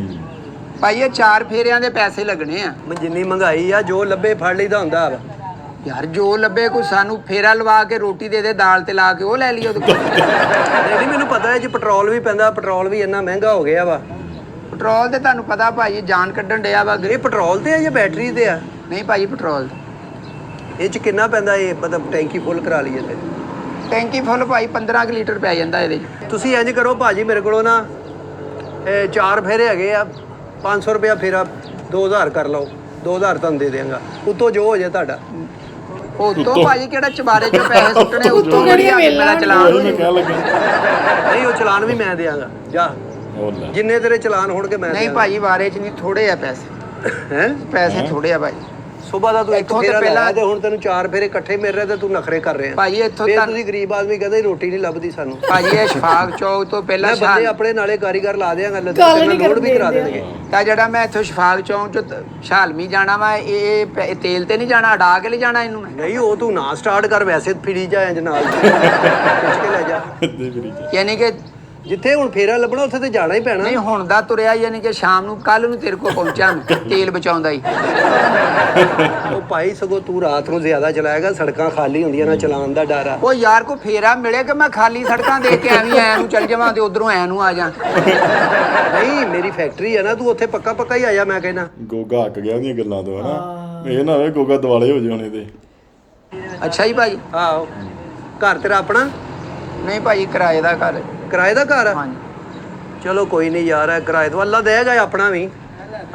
ਭਾਈ ਇਹ 4 ਫੇਰਿਆਂ ਦੇ ਪੈਸੇ ਲੱਗਣੇ ਆ ਜਿੰਨੀ ਮਹਿੰਗਾਈ ਆ ਜੋ ਲੱਭੇ ਫੜ ਲਈਦਾ ਹੁੰਦਾ ਵਾ ਯਾਰ ਜੋ ਲੱਭੇ ਕੋਈ ਸਾਨੂੰ ਫੇਰਾ ਲਵਾ ਕੇ ਰੋਟੀ ਦੇ ਦੇ ਦਾਲ ਤੇ ਲਾ ਕੇ ਉਹ ਲੈ ਲਈ ਉਹਦੇ ਕੋਲ ਨਹੀਂ ਮੈਨੂੰ ਪਤਾ ਹੈ ਜੀ ਪੈਟਰੋਲ ਵੀ ਪੈਂਦਾ ਪੈਟਰੋਲ ਵੀ ਇੰਨਾ ਮਹਿੰਗਾ ਹੋ ਗਿਆ ਵਾ ਪੈਟਰੋਲ ਤੇ ਤੁਹਾਨੂੰ ਪਤਾ ਭਾਈ ਜਾਨ ਕੱਢਣ ਡਿਆ ਵਾ ਇਹ ਪੈਟਰੋਲ ਤੇ ਆ ਜਾਂ ਬੈਟਰੀ ਤੇ ਆ ਨਹੀਂ ਭਾਈ ਪੈਟਰੋਲ ਇਹ 'ਚ ਕਿੰਨਾ ਪੈਂਦਾ ਇਹ ਮਤਲਬ ਟੈਂਕੀ ਫੁੱਲ ਕਰਾ ਲਈਏ ਤੇ ਟੈਂਕੀ ਫੁੱਲ ਭਾਈ 15 ਲੀਟਰ ਪੈ ਜਾਂਦਾ ਇਹਦੇ 'ਚ ਤੁਸੀਂ ਇੰਜ ਕਰੋ ਭਾਜੀ ਮੇਰੇ ਕੋਲੋਂ ਨਾ ਇਹ 4 ਫੇਰੇ ਹੈਗੇ ਆ 500 ਰੁਪਇਆ ਫੇਰਾ 2000 ਕਰ ਲਓ 2000 ਤੁਹਾਨੂੰ ਦੇ ਦਿਆਂਗਾ ਉੱਤੋਂ ਜੋ ਹੋ ਜਾਏ ਤੁਹਾਡਾ ਉਤੋਂ ਭਾਜੀ ਕਿਹੜਾ ਚਬਾਰੇ 'ਚ ਪੈਸੇ ਸੁੱਟਣੇ ਉਤੋਂ ਕਿਹੜੀਆਂ ਮੇਰਾ ਚਲਾਨ ਉਹੀ ਮੈਂ ਕਹਿਣ ਲੱਗਾ ਨਹੀਂ ਉਹ ਚਲਾਨ ਵੀ ਮੈਂ ਦਿਆਂਗਾ ਜਾ ਹੋਰ ਲੈ ਜਿੰਨੇ ਤੇਰੇ ਚਲਾਨ ਹੋਣਗੇ ਮੈਂ ਨਹੀਂ ਭਾਜੀ ਵਾਰੇ 'ਚ ਨਹੀਂ ਥੋੜੇ ਆ ਪੈਸੇ ਹੈ ਪੈਸੇ ਥੋੜੇ ਆ ਭਾਜੀ ਸਵੇਰ ਦਾ ਤੂੰ ਇੱਕ ਇੱਥੋਂ ਤੇ ਫੇਰਾ ਪਹਿਲਾਂ- ਲਾਇਆ ਤੇ ਹੁਣ ਤੈਨੂੰ 4 ਫੇਰੇ ਇਕੱਠੇ ਮਿਲ ਰਹੇ ਤੇ ਤੂੰ ਨਖਰੇ ਕਰ ਰਿਹਾ ਭਾਜੀ ਇੱਥੋਂ ਫਿਰ ਤਾਂ ਤੁਸੀਂ ਗਰੀਬ ਆਦਮੀ ਕਹਿੰਦੇ ਰੋਟੀ ਨਹੀਂ ਲੱਭਦੀ ਸਾਨੂੰ ਭਾਜੀ ਇਹ ਸ਼ਫਾਕ ਚੌਕ ਤੋਂ ਪਹਿਲਾਂ ਮੈਂ ਬੰਦੇ ਆਪਣੇ ਨਾਲੇ ਕਾਰੀਗਰ ਲਾ ਦਿਆਂਗਾ ਲੋਡ ਵੀ ਕਰਾ ਦੇਣਗੇ ਤਾਂ ਜਿਹੜਾ ਮੈਂ ਇੱਥੋਂ ਸ਼ਫਾਕ ਚੌਕ ਚ ਸ਼ਾਲਮੀ ਜਾਣਾ ਵਾ ਇਹ ਤੇਲ ਤੇ ਨਹੀਂ ਜਾਣਾ ਅਡਾ ਕੇ ਲੈ ਜਾਣਾ ਇਹਨੂੰ ਮੈਂ ਨਹੀਂ ਉਹ ਤੂੰ ਨਾ ਸਟਾਰਟ ਕਰ ਵੈਸੇ ਫਿਰੀ ਜਾ ਇੰਜ ਨਾਲ ਖਿੱਚ ਕੇ ਲੈ ਜਾ ਯਾਨੀ ਕਿ ਜਿੱਥੇ ਹੁਣ ਫੇਰਾ ਲੱਭਣਾ ਉੱਥੇ ਤੇ ਜਾਣਾ ਹੀ ਪੈਣਾ ਨਹੀਂ ਹੁਣ ਦਾ ਤੁਰਿਆ ਯਾਨੀ ਕਿ ਸ਼ਾਮ ਨੂੰ ਕੱਲ ਨੂੰ ਤੇਰੇ ਕੋਲ ਪਹੁੰਚਾਂ ਮੈਂ, ਤੇਲ ਬਚਾਉਂਦਾ ਹੀ ਉਹ ਭਾਈ ਸਗੋਂ ਤੂੰ ਰਾਤ ਨੂੰ ਜ਼ਿਆਦਾ ਚਲਾਏਗਾ ਸੜਕਾਂ ਖਾਲੀ ਹੁੰਦੀਆਂ ਨਾ ਚਲਾਉਣ ਦਾ ਡਰ ਆ ਉਹ ਯਾਰ ਕੋ ਫੇਰਾ ਮਿਲੇ ਕਿ ਮੈਂ ਖਾਲੀ ਸੜਕਾਂ ਦੇਖ ਕੇ ਐਵੇਂ ਐ ਨੂੰ ਚੱਲ ਜਾਵਾਂ ਤੇ ਉਧਰੋਂ ਐ ਨੂੰ ਆ ਜਾ ਨਹੀਂ ਮੇਰੀ ਫੈਕਟਰੀ ਆ ਨਾ ਤੂੰ ਉੱਥੇ ਪੱਕਾ ਹੀ ਆ ਜਾ ਮੈਂ ਕਹਿੰਦਾ ਗੋਗਾ ਹੱਕ ਗਿਆ ਉਹਦੀਆਂ ਗੱਲਾਂ ਤੋਂ ਹਨਾ ਇਹ ਨਾ ਹੋਵੇ ਗੋਗਾ ਦਿਵਾਲੇ ਹੋ ਜਾਣ ਇਹਦੇ ਅੱਛਾ ਜੀ ਭਾਜੀ ਆਹੋ ਘਰ ਤੇਰਾ ਆਪਣਾ ਨਹੀਂ ਭਾਜੀ ਕਿਰਾਏ ਦਾ ਘਰ ਕਿਰਾਏ ਦਾ ਘਰ ਆ ਹਾਂਜੀ ਚਲੋ ਕੋਈ ਨਹੀਂ ਯਾਰ ਹੈ ਕਿਰਾਏ ਤੋਂ ਅੱਲਾ ਦੇਗਾ ਆਪਣਾ ਵੀ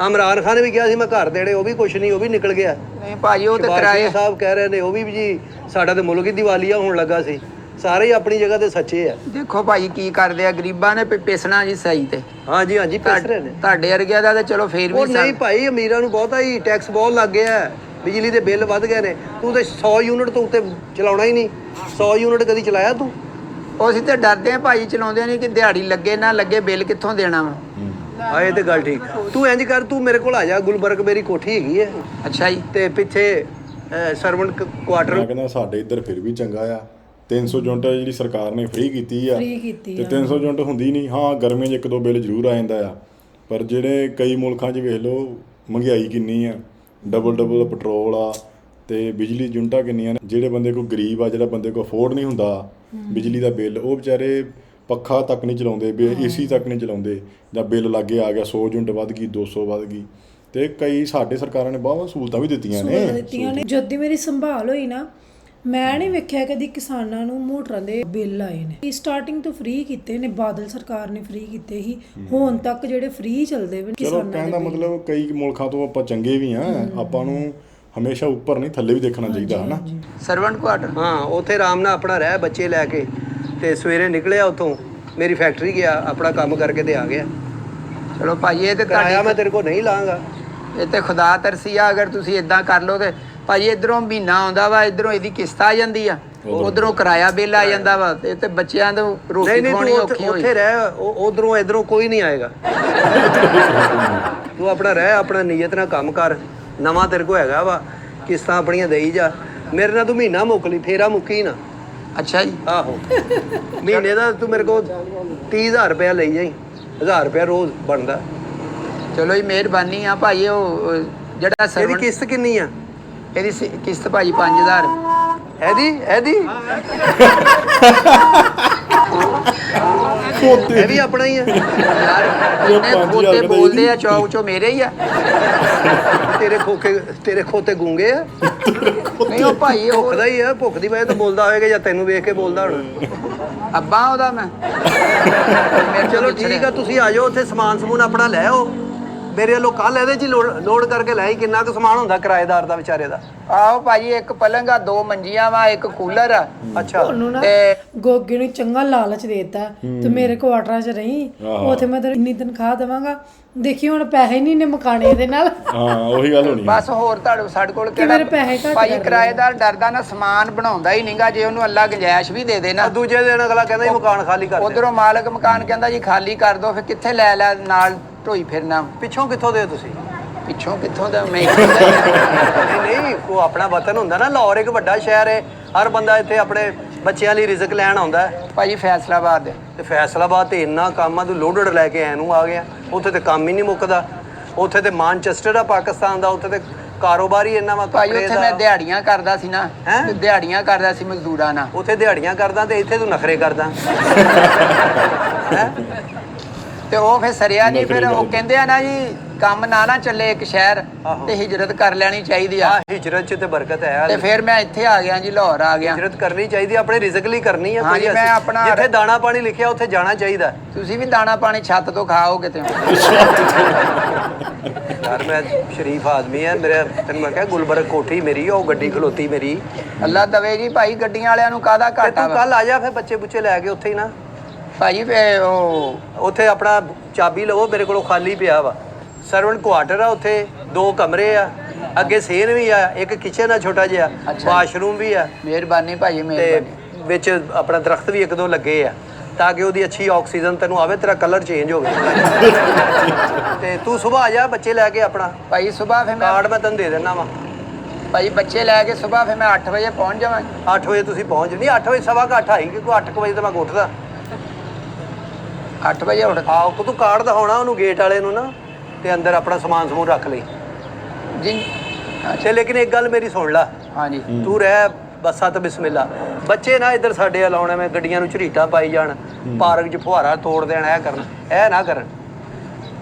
ਇਮਰਾਨ ਖਾਨ ਨੇ ਵੀ ਕਿਹਾ ਸੀ ਮੈਂ ਘਰ ਦੇਣੇ ਉਹ ਵੀ ਕੁਛ ਨਹੀਂ ਉਹ ਵੀ ਨਿਕਲ ਗਿਆ ਨਹੀਂ ਭਾਜੀ ਉਹ ਤੇ ਸ਼ਹਿਬਾਜ਼ ਕਿਰਾਏ ਸ਼ਰੀਫ ਸਾਹਿਬ ਕਹਿ ਰਹੇ ਨੇ ਉਹ ਵੀ ਜੀ ਸਾਡਾ ਤੇ ਮੁਲਕ ਹੀ ਦੀਵਾਲੀਆ ਹੋਣ ਲੱਗਾ ਸੀ ਸਾਰੇ ਹੀ ਆਪਣੀ ਜਗ੍ਹਾ ਤੇ ਸੱਚੇ ਆ ਦੇਖੋ ਭਾਜੀ ਕੀ ਕਰਦੇ ਆ ਗਰੀਬਾਂ ਨੇ ਪਿਸਣਾ ਜੀ ਸਹੀ ਤੇ ਹਾਂਜੀ ਹਾਂਜੀ ਪੈਸ ਰਹੇ ਨੇ ਤੁਹਾਡੇ ਵਰਗਿਆਂ ਦਾ ਤੇ ਚਲੋ ਫੇਰ ਉਹ ਵੀ ਨਹੀਂ ਭਾਈ ਅਮੀਰਾਂ ਨੂੰ ਬਹੁਤਾ ਹੀ ਟੈਕਸ ਬਹੁਤ ਲੱਗ ਗਿਆ ਹੈ। ਬਿਜਲੀ ਦੇ ਬਿੱਲ ਵੱਧ ਗਏ ਨੇ ਤੂੰ ਤੇ 100 ਯੂਨਿਟ ਤੋਂ ਉੱਤੇ ਚਲਾਉਣਾ ਹੀ ਨਹੀਂ 100 ਯੂਨਿਟ ਕਦੀ ਚਲਾਇਆ ਤੂੰ ਉਹ ਅਸੀਂ ਤੇ ਡਰਦੇ ਆ ਭਾਜੀ ਚਲਾਉਂਦੇ ਨਹੀਂ ਕਿ ਦਿਹਾੜੀ ਲੱਗੇ ਨਾ ਲੱਗੇ ਬਿੱਲ ਕਿੱਥੋਂ ਦੇਣਾ ਵਾ ਹਾਂ ਇਹ ਤੇ ਗੱਲ ਠੀਕ ਤੂੰ ਇੰਜ ਕਰ ਤੂੰ ਮੇਰੇ ਕੋਲ ਆ ਜਾ ਗੁਲਬਰਗ ਮੇਰੀ ਕੋਠੀ ਹੈਗੀ ਹੈ ਅੱਛਾ ਜੀ ਤੇ ਪਿੱਛੇ ਸਰਵੈਂਟ ਕੁਆਟਰ ਮੈਂ ਕਹਿੰਦਾ ਸਾਡੇ ਇੱਧਰ ਫਿਰ ਵੀ ਚੰਗਾ ਆ 300 ਯੂਨਿਟ ਜਿਹੜੀ ਸਰਕਾਰ ਨੇ ਫ੍ਰੀ ਕੀਤੀ ਆ ਤੇ 300 ਯੂਨਿਟ ਹੁੰਦੀ ਨਹੀਂ ਹਾਂ ਗਰਮੀਆਂ 'ਚ ਇੱਕ ਦੋ ਬਿੱਲ ਜ਼ਰੂਰ ਆ ਜਾਂਦਾ ਆ ਪਰ ਜਿਹੜੇ ਕਈ ਮੁਲਕਾਂ 'ਚ ਵੇਖ ਲਓ ਮਹਿੰਗਾਈ ਕਿੰਨੀ ਆ ਡਬਲ ਪੈਟਰੋਲ ਆ ਤੇ ਬਿਜਲੀ ਯੂਨਿਟਾਂ ਕਿੰਨੀਆਂ ਨੇ ਜਿਹੜੇ ਬੰਦੇ ਕੋਲ ਗਰੀਬ ਆ ਜਿਹੜਾ ਬੰਦੇ ਕੋਲ ਅਫੋਰਡ ਨਹੀਂ ਹੁੰਦਾ ਬਿਜਲੀ ਦਾ ਬਿੱਲ ਉਹ ਵਿਚਾਰੇ ਪੱਖਾ ਤੱਕ ਨਹੀਂ ਚਲਾਉਂਦੇ ਏਸੀ ਤੱਕ ਨਹੀਂ ਚਲਾਉਂਦੇ ਜਾਂ ਬਿੱਲ ਲਾਗੇ ਆ ਗਿਆ 100 ਯੂਨਿਟ ਵੱਧ ਗਈ 200 ਵੱਧ ਗਈ ਤੇ ਕਈ ਸਾਡੇ ਸਰਕਾਰਾਂ ਨੇ ਬਹੁਤ ਸਹੂਲਤਾਂ ਵੀ ਦਿੱਤੀਆਂ ਨੇ ਜਦ ਦੀ ਮੇਰੀ ਸੰਭਾਲ ਹੋਈ ਨਾ ਮੈਂ ਨਹੀਂ ਵੇਖਿਆ ਕਦੀ ਕਿਸਾਨਾਂ ਨੂੰ ਮੋਟਰਾਂ ਦੇ ਬਿੱਲ ਆਏ ਨੇ ਸਟਾਰਟਿੰਗ ਤੋਂ ਫ੍ਰੀ ਕੀਤੇ ਨੇ ਬਾਦਲ ਸਰਕਾਰ ਨੇ ਫ੍ਰੀ ਕੀਤੇ ਸੀ ਹੁਣ ਤੱਕ ਜਿਹੜੇ ਫ੍ਰੀ ਚੱਲਦੇ ਵੇ ਚਲੋ ਕਹਿਣ ਦਾ ਮਤਲਬ ਕਈ ਮੁਲਕਾਂ ਤੋਂ ਆਪਾਂ ਚੰਗੇ ਵੀ ਆ ਆਪਾਂ ਨੂੰ ਹਮੇਸ਼ਾ ਉੱਪਰ ਨਹੀਂ ਥੱਲੇ ਵੀ ਦੇਖਣਾ ਚਾਹੀਦਾ ਹਨਾ ਸਰਵੈਂਟ ਕੁਆਟਰ ਹਾਂ ਉੱਥੇ ਆਰਾਮ ਨਾਲ ਆਪਣਾ ਰਹਿ ਬੱਚੇ ਲੈ ਕੇ ਤੇ ਸਵੇਰੇ ਨਿਕਲਿਆ ਉੱਥੋਂ ਮੇਰੀ ਫੈਕਟਰੀ ਗਿਆ ਆਪਣਾ ਕੰਮ ਕਰਕੇ ਤੇ ਆ ਗਿਆ ਚਲੋ ਭਾਜੀ ਇਹ ਤੇ ਕਿਰਾਇਆ ਮੈਂ ਤੁਹਾਡੀ ਤੇਰੇ ਕੋਲ ਨਹੀਂ ਲਾਂਗਾ ਇਹ ਤੇ ਖੁਦਾ ਤਰਸੀ ਆ ਅਗਰ ਤੁਸੀਂ ਇਦਾਂ ਕਰ ਲਓ ਤੇ ਭਾਜੀ ਇਧਰੋਂ ਮਹੀਨਾ ਆਉਂਦਾ ਵਾ ਇਧਰੋਂ ਇਹਦੀ ਕਿਸ਼ਤ ਆ ਜਾਂਦੀ ਆ ਉਧਰੋਂ ਕਿਰਾਇਆ ਬਿੱਲ ਆ ਜਾਂਦਾ ਵਾ ਤੇ ਬੱਚਿਆਂ ਦੇ ਰੋਟੀ ਨਹੀਂ ਖਾਣੀ ਤੂੰ ਔਖੀ ਹੋਈ ਉੱਥੇ ਰਹਿ ਉਧਰੋਂ ਇਧਰੋਂ ਕੋਈ ਨਹੀਂ ਆਏਗਾ ਤੂੰ ਆਪਣਾ ਰਹਿ ਆਪਣਾ ਨੀਅਤ ਨਾਲ ਕੰਮ ਕਰ ਨਵਾਂ ਤੇਰੇ ਕੋਲ ਹੈਗਾ ਵਾ ਕਿਸ਼ਤਾਂ ਆਪਣੀਆਂ ਦੇਈ ਜਾ ਮੇਰੇ ਨਾਲ ਤੂੰ ਮਹੀਨਾ ਮੁੱਕ ਲਈ ਫੇਰਾ ਮੁੱਕੀ ਨਾ ਅੱਛਾ ਜੀ ਆਹੋ ਮਹੀਨੇ ਦਾ ਤੂੰ ਮੇਰੇ ਕੋਲ 30000 ਰੁਪਇਆ ਲਈ ਜਾਈ 1000 ਰੁਪਇਆ ਰੋਜ਼ ਬਣਦਾ ਚਲੋ ਜੀ ਮਿਹਰਬਾਨੀ ਆ ਭਾਈ ਉਹ ਜਿਹੜਾ ਇਹਦੀ ਸਰਵੈਂਟ ਕਿਸ਼ਤ ਕਿੰਨੀ ਆ ਇਹਦੀ ਕਿਸ਼ਤ ਭਾਜੀ 5000 ਇਹਦੀ ਇਹ ਵੀ ਆਪਣਾ ਹੀ ਆ ਯਾਰ ਉਹਨੇ ਖੋਤੇ ਬੋਲਦੇ ਆ ਚੌਕ ਚੋਂ ਮੇਰੇ ਹੀ ਆ ਤੇਰੇ ਖੋਤੇ ਗੂੰਗੇ ਆ ਨਹੀਂ ਉਹ ਭਾਈ ਉਹ ਭੁੱਖ ਦਾ ਹੀ ਆ ਭੁੱਖ ਦੀ ਵਜ੍ਹਾ ਤੋਂ ਬੋਲਦਾ ਹੋਵੇਗਾ ਜਾਂ ਤੈਨੂੰ ਵੇਖ ਕੇ ਬੋਲਦਾ ਹੋਣਾ ਅੱਬਾ ਉਹਦਾ ਮੈਂ ਚਲੋ ਠੀਕ ਆ ਤੁਸੀਂ ਆ ਜਾਓ ਉੱਥੇ ਸਮਾਨ ਸਮੂਨ ਆਪਣਾ ਲੈ ਆਓ ਮੇਰੇ ਵੱਲੋਂ ਕੱਲ ਇਹਦੇ 'ਚ ਲੋਡ ਕਰਕੇ ਲੈ ਆਈ ਕਿੰਨਾ ਕੁ ਸਮਾਨ ਹੁੰਦਾ ਕਿਰਾਏਦਾਰ ਦਾ ਵਿਚਾਰੇ ਦਾ ਆਹੋ ਭਾਜੀ ਇੱਕ ਪਲੰਗ ਆ 2 ਮੰਜੀਆਂ ਵਾ ਇੱਕ ਕੂਲਰ ਆ ਅੱਛਾ ਉਹਨੂੰ ਨਾ ਤੇ ਗੋਗੇ ਨੂੰ ਚੰਗਾ ਲਾਲਚ ਦੇਤਾ ਤੇ ਮੇਰੇ ਕੁਆਟਰਾਂ 'ਚ ਰਹੀ ਉਥੇ ਮੈਂ ਤੈਨੂੰ ਇੰਨੀ ਤਨਖਾਹ ਦੇਵਾਂਗਾ ਦੇਖੀ ਹੁਣ ਪੈਸੇ ਨਹੀਂ ਨੇ ਮਕਾਣੇ ਇਹਦੇ ਨਾਲ ਹਾਂ ਉਹੀ ਗੱਲ ਹੋਣੀ ਬਸ ਹੋਰ ਸਾਡੇ ਕੋਲ ਮੇਰੇ ਪੈਸੇ ਘੱਟ ਭਾਜੀ ਕਿਰਾਏਦਾਰ ਡਰਦਾ ਨਾ ਸਮਾਨ ਬਣਾਉਂਦਾ ਹੀ ਨਹੀਂਗਾ ਜੇ ਉਹਨੂੰ ਅੱਲਾ ਗੁੰਜਾਇਸ਼ ਵੀ ਦੇ ਦੇ ਨਾ ਦੂਜੇ ਦਿਨ ਅਗਲਾ ਕਹਿੰਦਾ ਜੀ ਮਕਾਨ ਖਾਲੀ ਕਰ ਦੇ ਉਧਰੋਂ ਮਾਲਕ ਮਕਾਨ ਕਹਿੰਦਾ ਜੀ ਖਾਲੀ ਕਰ ਦੋ ਫਿਰ ਕਿੱਥੇ ਲੈ ਨਾਲ ਢੋਈ ਫਿਰਨਾ ਪਿੱਛੋਂ ਕਿੱਥੋਂ ਦੇ ਤੁਸੀਂ ਪਿੱਛੋਂ ਕਿੱਥੋਂ ਦਾ ਮੈਂ ਨਹੀਂ ਉਹ ਆਪਣਾ ਵਤਨ ਹੁੰਦਾ ਨਾ ਲਾਹੌਰ ਇੱਕ ਵੱਡਾ ਸ਼ਹਿਰ ਹੈ ਹਰ ਬੰਦਾ ਇੱਥੇ ਆਪਣੇ ਬੱਚਿਆਂ ਲਈ ਰਿਜ਼ਕ ਲੈਣ ਆਉਂਦਾ ਹੈ ਭਾਜੀ ਫੈਸਲਾਬਾਦ ਤੇ ਫੈਸਲਾਬਾਦ ਤੇ ਇੰਨਾ ਕੰਮ ਆ ਤੂੰ ਲੋਡਡ ਲੈ ਕੇ ਐ ਨੂੰ ਆ ਗਿਆ ਉੱਥੇ ਤੇ ਕੰਮ ਹੀ ਨਹੀਂ ਮੁੱਕਦਾ ਉੱਥੇ ਤੇ ਮਾਨਚੈਸਟਰ ਆ ਪਾਕਿਸਤਾਨ ਦਾ ਉੱਥੇ ਤੇ ਕਾਰੋਬਾਰ ਹੀ ਇੰਨਾ ਵਾ ਭਾਜੀ ਕੱਪੜੇ ਉੱਥੇ ਦਾ ਮੈਂ ਦਿਹਾੜੀਆਂ ਕਰਦਾ ਸੀ ਨਾ ਹੈਂ? ਤੇ ਦਿਹਾੜੀਆਂ ਕਰਦਾ ਸੀ ਮਜ਼ਦੂਰਾਂ ਨਾਲ ਉੱਥੇ ਦਿਹਾੜੀਆਂ ਕਰਦਾ ਤੇ ਇੱਥੇ ਤੂੰ ਨਖਰੇ ਕਰਦਾ ਹੈਂ? ਤੇ ਉਹ ਫਿਰ ਸਰਿਆ ਨਹੀਂ ਫਿਰ ਉਹ ਕਹਿੰਦੇ ਆ ਨਾ ਜੀ ਕੰਮ ਨਾ ਚੱਲੇ ਇੱਕ ਸ਼ਹਿਰ ਤੇ ਹਿਜਰਤ ਕਰ ਲੈਣੀ ਚਾਹੀਦੀ ਆ ਹਿਜਰਤ 'ਚ ਤੇ ਬਰਕਤ ਹੈ ਤੇ ਫਿਰ ਮੈਂ ਇੱਥੇ ਆ ਗਿਆ ਜੀ ਲਾਹੌਰ ਆ ਗਿਆ ਹਿਜਰਤ ਕਰਨੀ ਚਾਹੀਦੀ ਆਪਣੇ ਰਿਜ਼ਕ ਲਈ ਕਰਨੀ ਹੈ ਹਾਂਜੀ, ਮੈਂ ਆਪਣਾ- ਜਿੱਥੇ ਦਾਣਾ ਪਾਣੀ ਲਿਖਿਆ ਉੱਥੇ ਜਾਣਾ ਚਾਹੀਦਾ ਤੁਸੀਂ ਵੀ ਦਾਣਾ ਪਾਣੀ ਛੱਤ ਤੋਂ ਖਾਓ ਕਿਤੇ ਯਾਰ ਮੈਂ ਸ਼ਰੀਫ ਆਦਮੀ ਆ, ਮੇਰੇ ਤੈਨੂੰ ਮੈਂ ਕਿਹਾ ਗੁਲਬਰਗ ਕੋਠੀ ਮੇਰੀ, ਉਹ ਗੱਡੀ ਖਲੋਤੀ ਮੇਰੀ। ਅੱਲਾ ਦਵੇਗੀ ਭਾਈ, ਗੱਡੀਆਂ ਵਾਲਿਆਂ ਨੂੰ ਕਾਹਦਾ ਤੇ ਘਾਟਾ ਤੂੰ ਵਾ ਕੱਲ ਆ ਜਾ ਫਿਰ ਬੱਚੇ ਬੁੱਚੇ ਲੈ ਕੇ ਉੱਥੇ ਹੀ ਨਾ। ਭਾਜੀ ਫੇ ਉਹ ਉੱਥੇ ਆਪਣਾ ਚਾਬੀ ਲਵੋ, ਮੇਰੇ ਕੋਲੋਂ ਖਾਲੀ ਪਿਆ ਵਾ। ਸਰਵੈਂਟ ਕੁਆਟਰ ਆ ਉੱਥੇ, 2 ਕਮਰੇ ਆ, ਅੱਗੇ ਸੇਨ ਵੀ ਆ, ਇੱਕ ਕਿਚਨ ਆ ਛੋਟਾ ਜਿਹਾ, ਵਾਸ਼ਰੂਮ ਵੀ ਆ, ਮਿਹਰਬਾਨੀ ਭਾਜੀ, ਤੇ ਮਿਹਰਬਾਨੀ। ਵਿੱਚ ਆਪਣਾ ਦਰਖਤ ਵੀ 1-2 ਲੱਗੇ ਆ ਤਾਂ ਕਿ ਉਹਦੀ ਅੱਛੀ ਆਕਸੀਜਨ ਤੈਨੂੰ ਆਵੇ, ਤੇਰਾ ਕਲਰ ਚੇਂਜ ਹੋਵੇ। ਤੇ ਤੂੰ ਸਵੇਰ ਆ ਜਾ ਬੱਚੇ ਲੈ ਕੇ ਆਪਣਾ, ਭਾਈ ਸਵੇਰ ਫੇ ਮੈਂ ਕਾਰਡ ਮੈਂ ਤੈਨੂੰ ਦੇ ਦੇਣਾ ਵਾ। ਭਾਈ ਬੱਚੇ ਲੈ ਕੇ ਸਵੇਰ ਫੇ ਮੈਂ 8 ਵਜੇ ਪਹੁੰਚ ਜਾਵਾਂਗਾ। 8 ਵਜੇ ਤੁਸੀਂ ਪਹੁੰਚ ਨਹੀਂ, 8 ਵਜੇ ਸਵਾ ਘੱਟ ਆਈ, ਕਿਉਂਕਿ 8 ਵਜੇ ਤਾਂ ਮੈਂ ਉੱਠਦਾ। 8 ਵਜੇ ਉੱਠ ਆਹ ਤੂੰ ਕਾਰਡ ਦਿਖਾਉਣਾ ਉਹਨੂੰ, ਗੇਟ ਵਾਲੇ ਨੂੰ ਨਾ, ਤੇ ਅੰਦਰ ਆਪਣਾ ਸਮਾਨ ਸਮੂਨ ਰੱਖ ਲਈ। ਜੀ ਤੇ ਲੇਕਿਨ ਇੱਕ ਗੱਲ ਮੇਰੀ ਸੁਣ ਲੈ, ਹਾਂਜੀ ਤੂੰ ਰਹਿ ਬੱਸਾਂ ਤੇ ਬਿਸਮਿਲ੍ਲਾ। ਬੱਚੇ ਨਾ ਇੱਧਰ ਸਾਡੇ ਵੱਲ ਆਉਣਾ, ਮੈਂ ਗੱਡੀਆਂ ਨੂੰ ਝਰੀਟਾਂ ਪਾਈ ਜਾਣ, ਪਾਰਕ 'ਚ ਫੁਹਾਰਾ ਤੋੜ ਦੇਣਾ, ਇਹ ਕਰਨਾ, ਇਹ ਨਾ ਕਰਨ।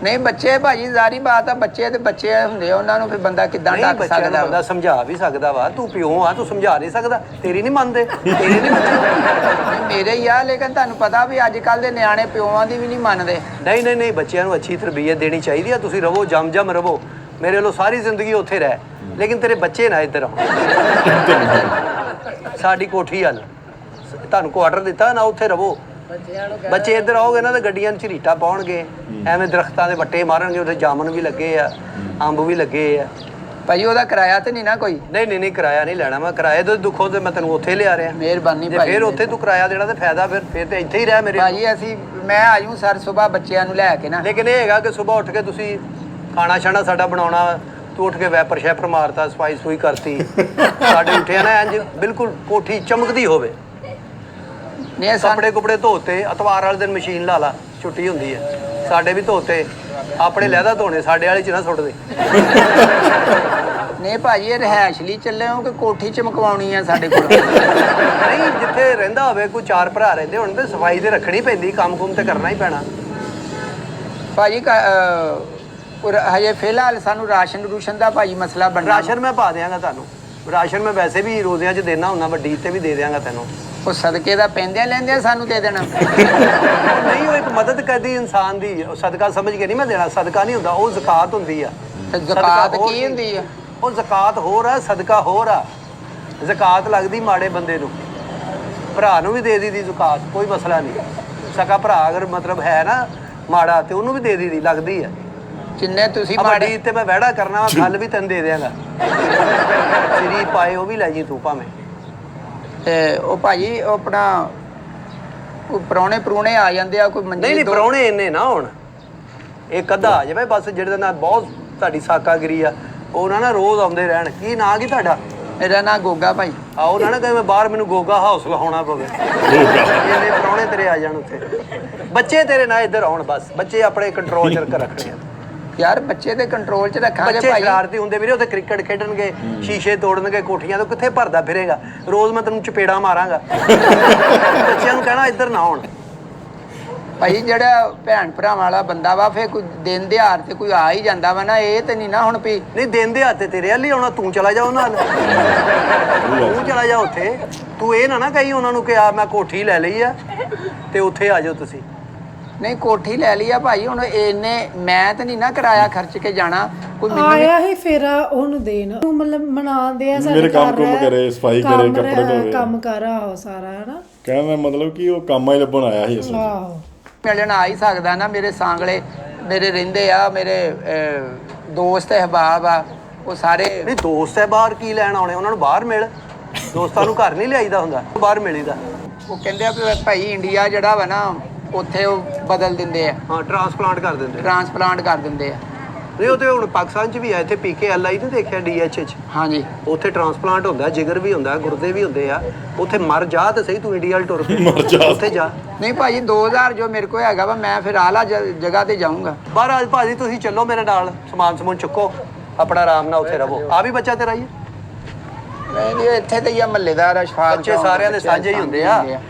ਨਹੀਂ ਬੱਚੇ ਭਾਜੀ ਜ਼ਾਰੀ ਬਾਤ ਆ, ਬੱਚੇ ਤੇ ਬੱਚੇ ਹੁੰਦੇ ਆ, ਉਹਨਾਂ ਨੂੰ ਫਿਰ ਬੰਦਾ ਕਿੱਦਾਂ ਨਹੀਂ ਡੱਕ ਬੱਚਿਆਂ ਨੂੰ ਸਕਦਾ ਬੰਦਾ ਸਮਝਾ ਵੀ ਸਕਦਾ ਵਾ, ਤੂੰ ਪਿਓ ਆ, ਤੂੰ ਸਮਝਾ ਨਹੀਂ ਸਕਦਾ, ਤੇਰੀ ਨਹੀਂ ਮੰਨਦੇ, ਤੇਰੀ ਨਹੀਂ ਬੱਚੇ। ਮੇਰੇ ਹੀ ਆ, ਲੇਕਿਨ ਤੁਹਾਨੂੰ ਪਤਾ ਵੀ ਅੱਜ ਕੱਲ ਦੇ ਨਿਆਣੇ ਪਿਓਾਂ ਦੀ ਵੀ ਨਹੀਂ ਮੰਨਦੇ। ਨਹੀਂ ਬੱਚਿਆਂ ਨੂੰ ਅੱਛੀ ਤਰਬੀਅਤ ਦੇਣੀ ਚਾਹੀਦੀ ਆ। ਤੁਸੀਂ ਰਵੋ, ਜਮ ਰਵੋ, ਮੇਰੇ ਵੱਲੋਂ ਸਾਰੀ ਜ਼ਿੰਦਗੀ ਉੱਥੇ ਰਹਿ, ਲੇਕਿਨ ਤੇਰੇ ਬੱਚੇ ਨਾ ਇੱਧਰ ਆਉਣ। ਸਾਡੀ ਕੋਠੀ ਵੱਲ ਤੁਹਾਨੂੰ ਕੁਆਟਰ ਦਿੱਤਾ ਨਾ, ਉੱਥੇ ਰਵੋ। ਬੱਚੇ ਇੱਧਰ ਆਓਗੇ ਨਾ ਤਾਂ ਗੱਡੀਆਂ ਨੂੰ ਝਰੀਟਾ ਪਾਉਣਗੇ, ਐਵੇਂ ਦਰਖਤਾਂ ਦੇ ਵੱਟੇ ਮਾਰਨਗੇ, ਉੱਥੇ ਜਾਮਨ ਵੀ ਲੱਗੇ ਆ, ਅੰਬ ਵੀ ਲੱਗੇ ਆ। ਭਾਜੀ ਉਹਦਾ ਕਿਰਾਇਆ ਤੇ ਨਹੀਂ ਨਾ ਕੋਈ? ਨਹੀਂ ਕਿਰਾਇਆ ਨਹੀਂ ਲੈਣਾ ਮੈਂ, ਕਿਰਾਏ ਤੋਂ ਦੁੱਖੋ ਤੇ ਮੈਂ ਤੈਨੂੰ ਉੱਥੇ ਲਿਆ ਰਿਹਾ। ਮਿਹਰਬਾਨੀ ਜੇ ਭਾਜੀ। ਫਿਰ ਉੱਥੇ ਤੂੰ ਕਿਰਾਇਆ ਦੇਣਾ ਤੇ ਫਾਇਦਾ, ਫਿਰ ਤੇ ਇੱਥੇ ਹੀ ਰਹਿ ਮੇਰੇ। ਭਾਜੀ ਅਸੀਂ ਮੈਂ ਆਜੂ ਸਰ ਸਵੇਰ ਬੱਚਿਆਂ ਨੂੰ ਲੈ ਕੇ ਨਾ। ਲੇਕਿਨ ਇਹ ਹੈਗਾ ਕਿ ਸਵੇਰ ਉੱਠ ਕੇ ਤੁਸੀਂ ਖਾਣਾ ਛਾਣਾ ਸਾਡਾ ਬਣਾਉਣਾ, ਤੂੰ ਉੱਠ ਕੇ ਵੈਪਰ ਸ਼ੈਪਰ ਮਾਰਤਾ, ਸਫਾਈ ਸੂਈ ਕਰਤੀ, ਸਾਡੇ ਉੱਠਿਆ ਨਾ ਇੰਜ ਬਿਲਕੁਲ ਕੋਠੀ ਚਮਕਦੀ ਹੋਵੇ। ਨਹੀਂ ਕੱਪੜੇ ਕੁਪੜੇ ਧੋਤੇ, ਅਤਵਾਰ ਵਾਲੇ ਦਿਨ ਮਸ਼ੀਨ ਲਾ ਲਾ, ਛੁੱਟੀ ਹੁੰਦੀ ਹੈ। ਸਾਡੇ ਵੀ ਧੋਤੇ, ਆਪਣੇ ਲਹਿਦਾ ਧੋਣੇ, ਸਾਡੇ ਵਾਲੇ 'ਚ ਨਾ ਸੁੱਟ ਦੇ। ਨਹੀਂ ਭਾਜੀ ਇਹ ਰਿਹਾਇਸ਼ ਲਈ ਚੱਲੇ ਹੋ ਕਿ ਕੋਠੀ ਚਮਕਵਾਉਣੀ ਆ ਸਾਡੇ ਕੋਲ? ਨਹੀਂ, ਜਿੱਥੇ ਰਹਿੰਦਾ ਹੋਵੇ, ਕੋਈ 4 ਭਰਾ ਰਹਿੰਦੇ ਹੋਣ ਤੇ ਸਫਾਈ ਤੇ ਰੱਖਣੀ ਪੈਂਦੀ, ਕੰਮ ਕੁਮ ਤੇ ਕਰਨਾ ਹੀ ਪੈਣਾ। ਭਾਜੀ ਹਜੇ ਫਿਲਹਾਲ ਸਾਨੂੰ ਰਾਸ਼ਨ ਦਾ ਭਾਜੀ ਮਸਲਾ ਬਣਨਾ। ਰਾਸ਼ਨ ਮੈਂ ਪਾ ਦਿਆਂਗਾ ਤੁਹਾਨੂੰ, ਰਾਸ਼ਨ ਮੈਂ ਵੈਸੇ ਵੀ ਰੋਜ਼ਿਆਂ 'ਚ ਦੇਣਾ ਹੁੰਦਾ, ਵੱਡੀ ਤੇ ਵੀ ਦੇ ਦਿਆਂਗਾ ਤੈਨੂੰ। ਉਹ ਸਦਕੇ ਦਾ ਪੈਂਦਿਆਂ ਲੈਂਦਿਆਂ ਸਾਨੂੰ ਦੇ ਦੇਣਾ। ਨਹੀਂ, ਉਹ ਇੱਕ ਮਦਦ ਕਰਦੀ ਇਨਸਾਨ ਦੀ, ਉਹ ਸਦਕਾ ਸਮਝ ਕੇ ਨਹੀਂ ਮੈਂ ਦੇਣਾ। ਸਦਕਾ ਨਹੀਂ ਹੁੰਦਾ, ਉਹ ਜ਼ਕਾਤ ਹੁੰਦੀ ਆ। ਤੇ ਜ਼ਕਾਤ ਕੀ ਹੁੰਦੀ ਆ? ਉਹ ਜ਼ਕਾਤ ਹੋਰ ਆ, ਸਦਕਾ ਹੋਰ ਆ। ਜ਼ਕਾਤ ਲੱਗਦੀ ਮਾੜੇ ਬੰਦੇ ਨੂੰ, ਭਰਾ ਨੂੰ ਵੀ ਦੇ ਦੀ ਜ਼ਕਾਤ, ਕੋਈ ਮਸਲਾ ਨਹੀਂ। ਸਕਾ ਭਰਾ ਅਗਰ ਮਤਲਬ ਹੈ ਨਾ ਮਾੜਾ, ਤੇ ਉਹਨੂੰ ਵੀ ਦੇ ਦੀ ਲੱਗਦੀ ਆ। ਜਿੰਨੇ ਤੁਸੀਂ ਮਾੜੀ ਤੇ ਮੈਂ ਵਹਿੜਾ ਕਰਨਾ ਵਾ, ਗੱਲ ਵੀ ਤੈਨੂੰ ਦੇ ਦਿਆਂਗਾ। ਸ਼ਰੀਫ ਪਾਏ ਉਹ ਵੀ ਲੈ ਜੀ ਤੂੰ ਭਾਵੇਂ। ਤੇ ਉਹ ਭਾਜੀ ਉਹ ਆਪਣਾ ਕੋਈ ਪ੍ਰਾਹੁਣੇ ਆ ਜਾਂਦੇ ਆ, ਕੋਈ ਮੰਜੀ ਨਹੀਂ ਪ੍ਰਾਹੁਣੇ ਇੰਨੇ ਨਾ ਹੁਣ, ਇੱਕ ਅੱਧਾ ਆ ਜਾਵੇ ਬਸ, ਜਿਹੜੇ ਨਾਲ ਬਹੁਤ ਤੁਹਾਡੀ ਸਾਕਾਗਿਰੀ ਆ, ਉਹ ਨਾ ਰੋਜ਼ ਆਉਂਦੇ ਰਹਿਣ। ਕੀ ਨਾਂ ਕੀ ਤੁਹਾਡਾ? ਮੇਰਾ ਨਾਂ ਗੋਗਾ ਭਾਈ। ਆਓ ਨਾ ਕਹੇ ਮੈਂ ਬਾਹਰ ਮੈਨੂੰ ਗੋਗਾ ਹਾਊਸ ਲਹਾਉਣਾ ਪਵੇ, ਇਹਨੇ ਪ੍ਰਾਹੁਣੇ ਤੇਰੇ ਆ ਜਾਣ ਉੱਥੇ। ਬੱਚੇ ਤੇਰੇ ਨਾਲ ਇੱਧਰ ਆਉਣ ਬਸ, ਬੱਚੇ ਆਪਣੇ ਕੰਟਰੋਲ 'ਚ ਰੱਖਣੇ ਆ। ਯਾਰ ਬੱਚੇ ਤੇ ਕੰਟਰੋਲ 'ਚ ਰੱਖਾਂਗੇ ਬੱਚੇ ਭਾਈ। ਸ਼ਰਾਰਤੀ ਹੁੰਦੇ ਵੀਰੇ, ਉੱਥੇ ਕ੍ਰਿਕਟ ਖੇਡਣਗੇ, ਸ਼ੀਸ਼ੇ ਤੋੜਨਗੇ ਕੋਠੀਆਂ ਤੋਂ, ਕਿੱਥੇ ਭਰਦਾ ਫਿਰੇਗਾ? ਰੋਜ਼ ਮੈਂ ਤੈਨੂੰ ਚਪੇੜਾ ਮਾਰਾਂਗਾ। ਬੱਚਿਆਂ ਨੂੰ ਕਹਿਣਾ ਇੱਧਰ ਨਾ ਆਉਣ। ਭਾਈ ਜਿਹੜਾ ਭੈਣ ਭਰਾਵਾਂ ਵਾਲਾ ਬੰਦਾ ਵਾ, ਫੇਰ ਕੋਈ ਦਿਨ ਦਿਹਾੜ ਤੇ ਕੋਈ ਆ ਹੀ ਜਾਂਦਾ ਵਾ ਨਾ, ਇਹ ਤੇ ਨਹੀਂ ਨਾ ਹੁਣ ਵੀ। ਨਹੀਂ ਦਿਨ ਦੇ ਹੱਥ ਤੇਰੇ ਵੱਲ ਹੀ ਆਉਣਾ, ਤੂੰ ਚਲਾ ਜਾ ਉਹਨਾਂ ਨਾਲ, ਤੂੰ ਚਲਾ ਜਾ ਉੱਥੇ। ਤੂੰ ਇਹ ਨਾ ਕਹੀ ਉਹਨਾਂ ਨੂੰ ਕਿ ਆ ਮੈਂ ਕੋਠੀ ਲੈ ਲਈ ਆ ਤੇ ਉੱਥੇ ਆ ਜਾਓ ਤੁਸੀਂ। ਨਹੀਂ ਕੋਠੀ ਲੈ ਲਈ ਆ ਭਾਈ, ਹੁਣ ਇਹਨੇ ਮੈਂ ਤਾਂ ਨਹੀਂ ਨਾ ਕਿਰਾਇਆ ਖਰਚ ਕੇ ਜਾਣਾ। ਕੋਈ ਆਇਆ ਹੀ ਫੇਰ ਉਹਨੂੰ ਦੇਣ, ਮਤਲਬ ਮਨਾਉਂਦੇ ਆ ਸਾਡੇ ਮੇਰੇ ਕੰਮ ਕੁਮ ਕਰੇ, ਸਫਾਈ ਕਰੇ, ਕੱਪੜੇ ਧੋਵੇ, ਕੰਮ ਕਰ ਆਹੋ ਸਾਰਾ ਹਨਾ। ਕਹਿੰਦਾ ਮਤਲਬ ਕਿ ਉਹ ਕੰਮ ਹੀ ਲੱਭਣ ਆਇਆ ਸੀ ਅਸਲ ਆਹੋ ਮਿਲਣ ਆ ਹੀ ਸਕਦਾ ਨਾ। ਮੇਰੇ ਸਾਂਗਲੇ ਮੇਰੇ ਰਹਿੰਦੇ ਆ, ਮੇਰੇ ਦੋਸਤ ਅਹਿਬਾਬ ਆ, ਉਹ ਸਾਰੇ। ਨਹੀਂ ਦੋਸਤ ਹੈ ਬਾਹਰ ਕੀ ਲੈਣ ਆਉਣੇ, ਉਹਨਾਂ ਨੂੰ ਬਾਹਰ ਮਿਲ। ਦੋਸਤਾਂ ਨੂੰ ਘਰ ਨਹੀਂ ਲਿਆਈਦਾ ਹੁੰਦਾ, ਬਾਹਰ ਮਿਲੀਦਾ। ਉਹ ਕਹਿੰਦੇ ਆ ਵੀ ਭਾਈ ਇੰਡੀਆ ਜਿਹੜਾ ਵਾ ਨਾ, ਉੱਥੇ ਉਹ ਬਦਲ ਦਿੰਦੇ ਆ, ਹਾਂ ਟ੍ਰਾਂਸਪਲਾਂਟ ਕਰ ਦਿੰਦੇ। ਟ੍ਰਾਂਸਪਲਾਂਟ ਕਰ ਦਿੰਦੇ ਆ। ਨਹੀਂ ਉਹ ਤੇ ਹੁਣ ਪਾਕਿਸਤਾਨ 'ਚ ਵੀ ਆ, ਇੱਥੇ PKLI ਨਹੀਂ ਦੇਖਿਆ DH 'ਚ? ਹਾਂਜੀ ਉੱਥੇ ਟ੍ਰਾਂਸਪਲਾਂਟ ਹੁੰਦਾ, ਜਿਗਰ ਵੀ ਹੁੰਦਾ, ਗੁਰਦੇ ਵੀ ਹੁੰਦੇ ਆ। ਉੱਥੇ ਮਰ ਜਾ ਤੇ ਸਹੀ, ਤੂੰ ਇੰਡੀਆ ਵਾਲ ਟੁਰ ਪਈ, ਉੱਥੇ ਜਾ। ਨਹੀਂ ਭਾਜੀ 2000 ਜੋ ਮੇਰੇ ਕੋਲ ਹੈਗਾ ਵਾ, ਮੈਂ ਫਿਰ ਆਲਾ ਜਗ੍ਹਾ ਤੇ ਜਾਊਂਗਾ। ਬਾਹਰ ਅੱਜ ਭਾਜੀ ਤੁਸੀਂ ਚੱਲੋ ਮੇਰੇ ਨਾਲ, ਸਮਾਨ ਸਮੂਨ ਚੁੱਕੋ, ਆਪਣਾ ਆਰਾਮ ਨਾਲ ਉੱਥੇ ਰਹੋ। ਆ ਵੀ ਬੱਚਾ ਤੇਰਾ ਹੀ ਨਹੀਂ ਇੱਥੇ ਤੇ ਇਹ ਮਹੱਲੇਦਾਰ ਅਸ਼ਫਾਕ ਬੱਚੇ ਸਾਰਿਆਂ ਦੇ ਸਾਂਝੇ ਹੀ ਹੁੰਦੇ ਆ।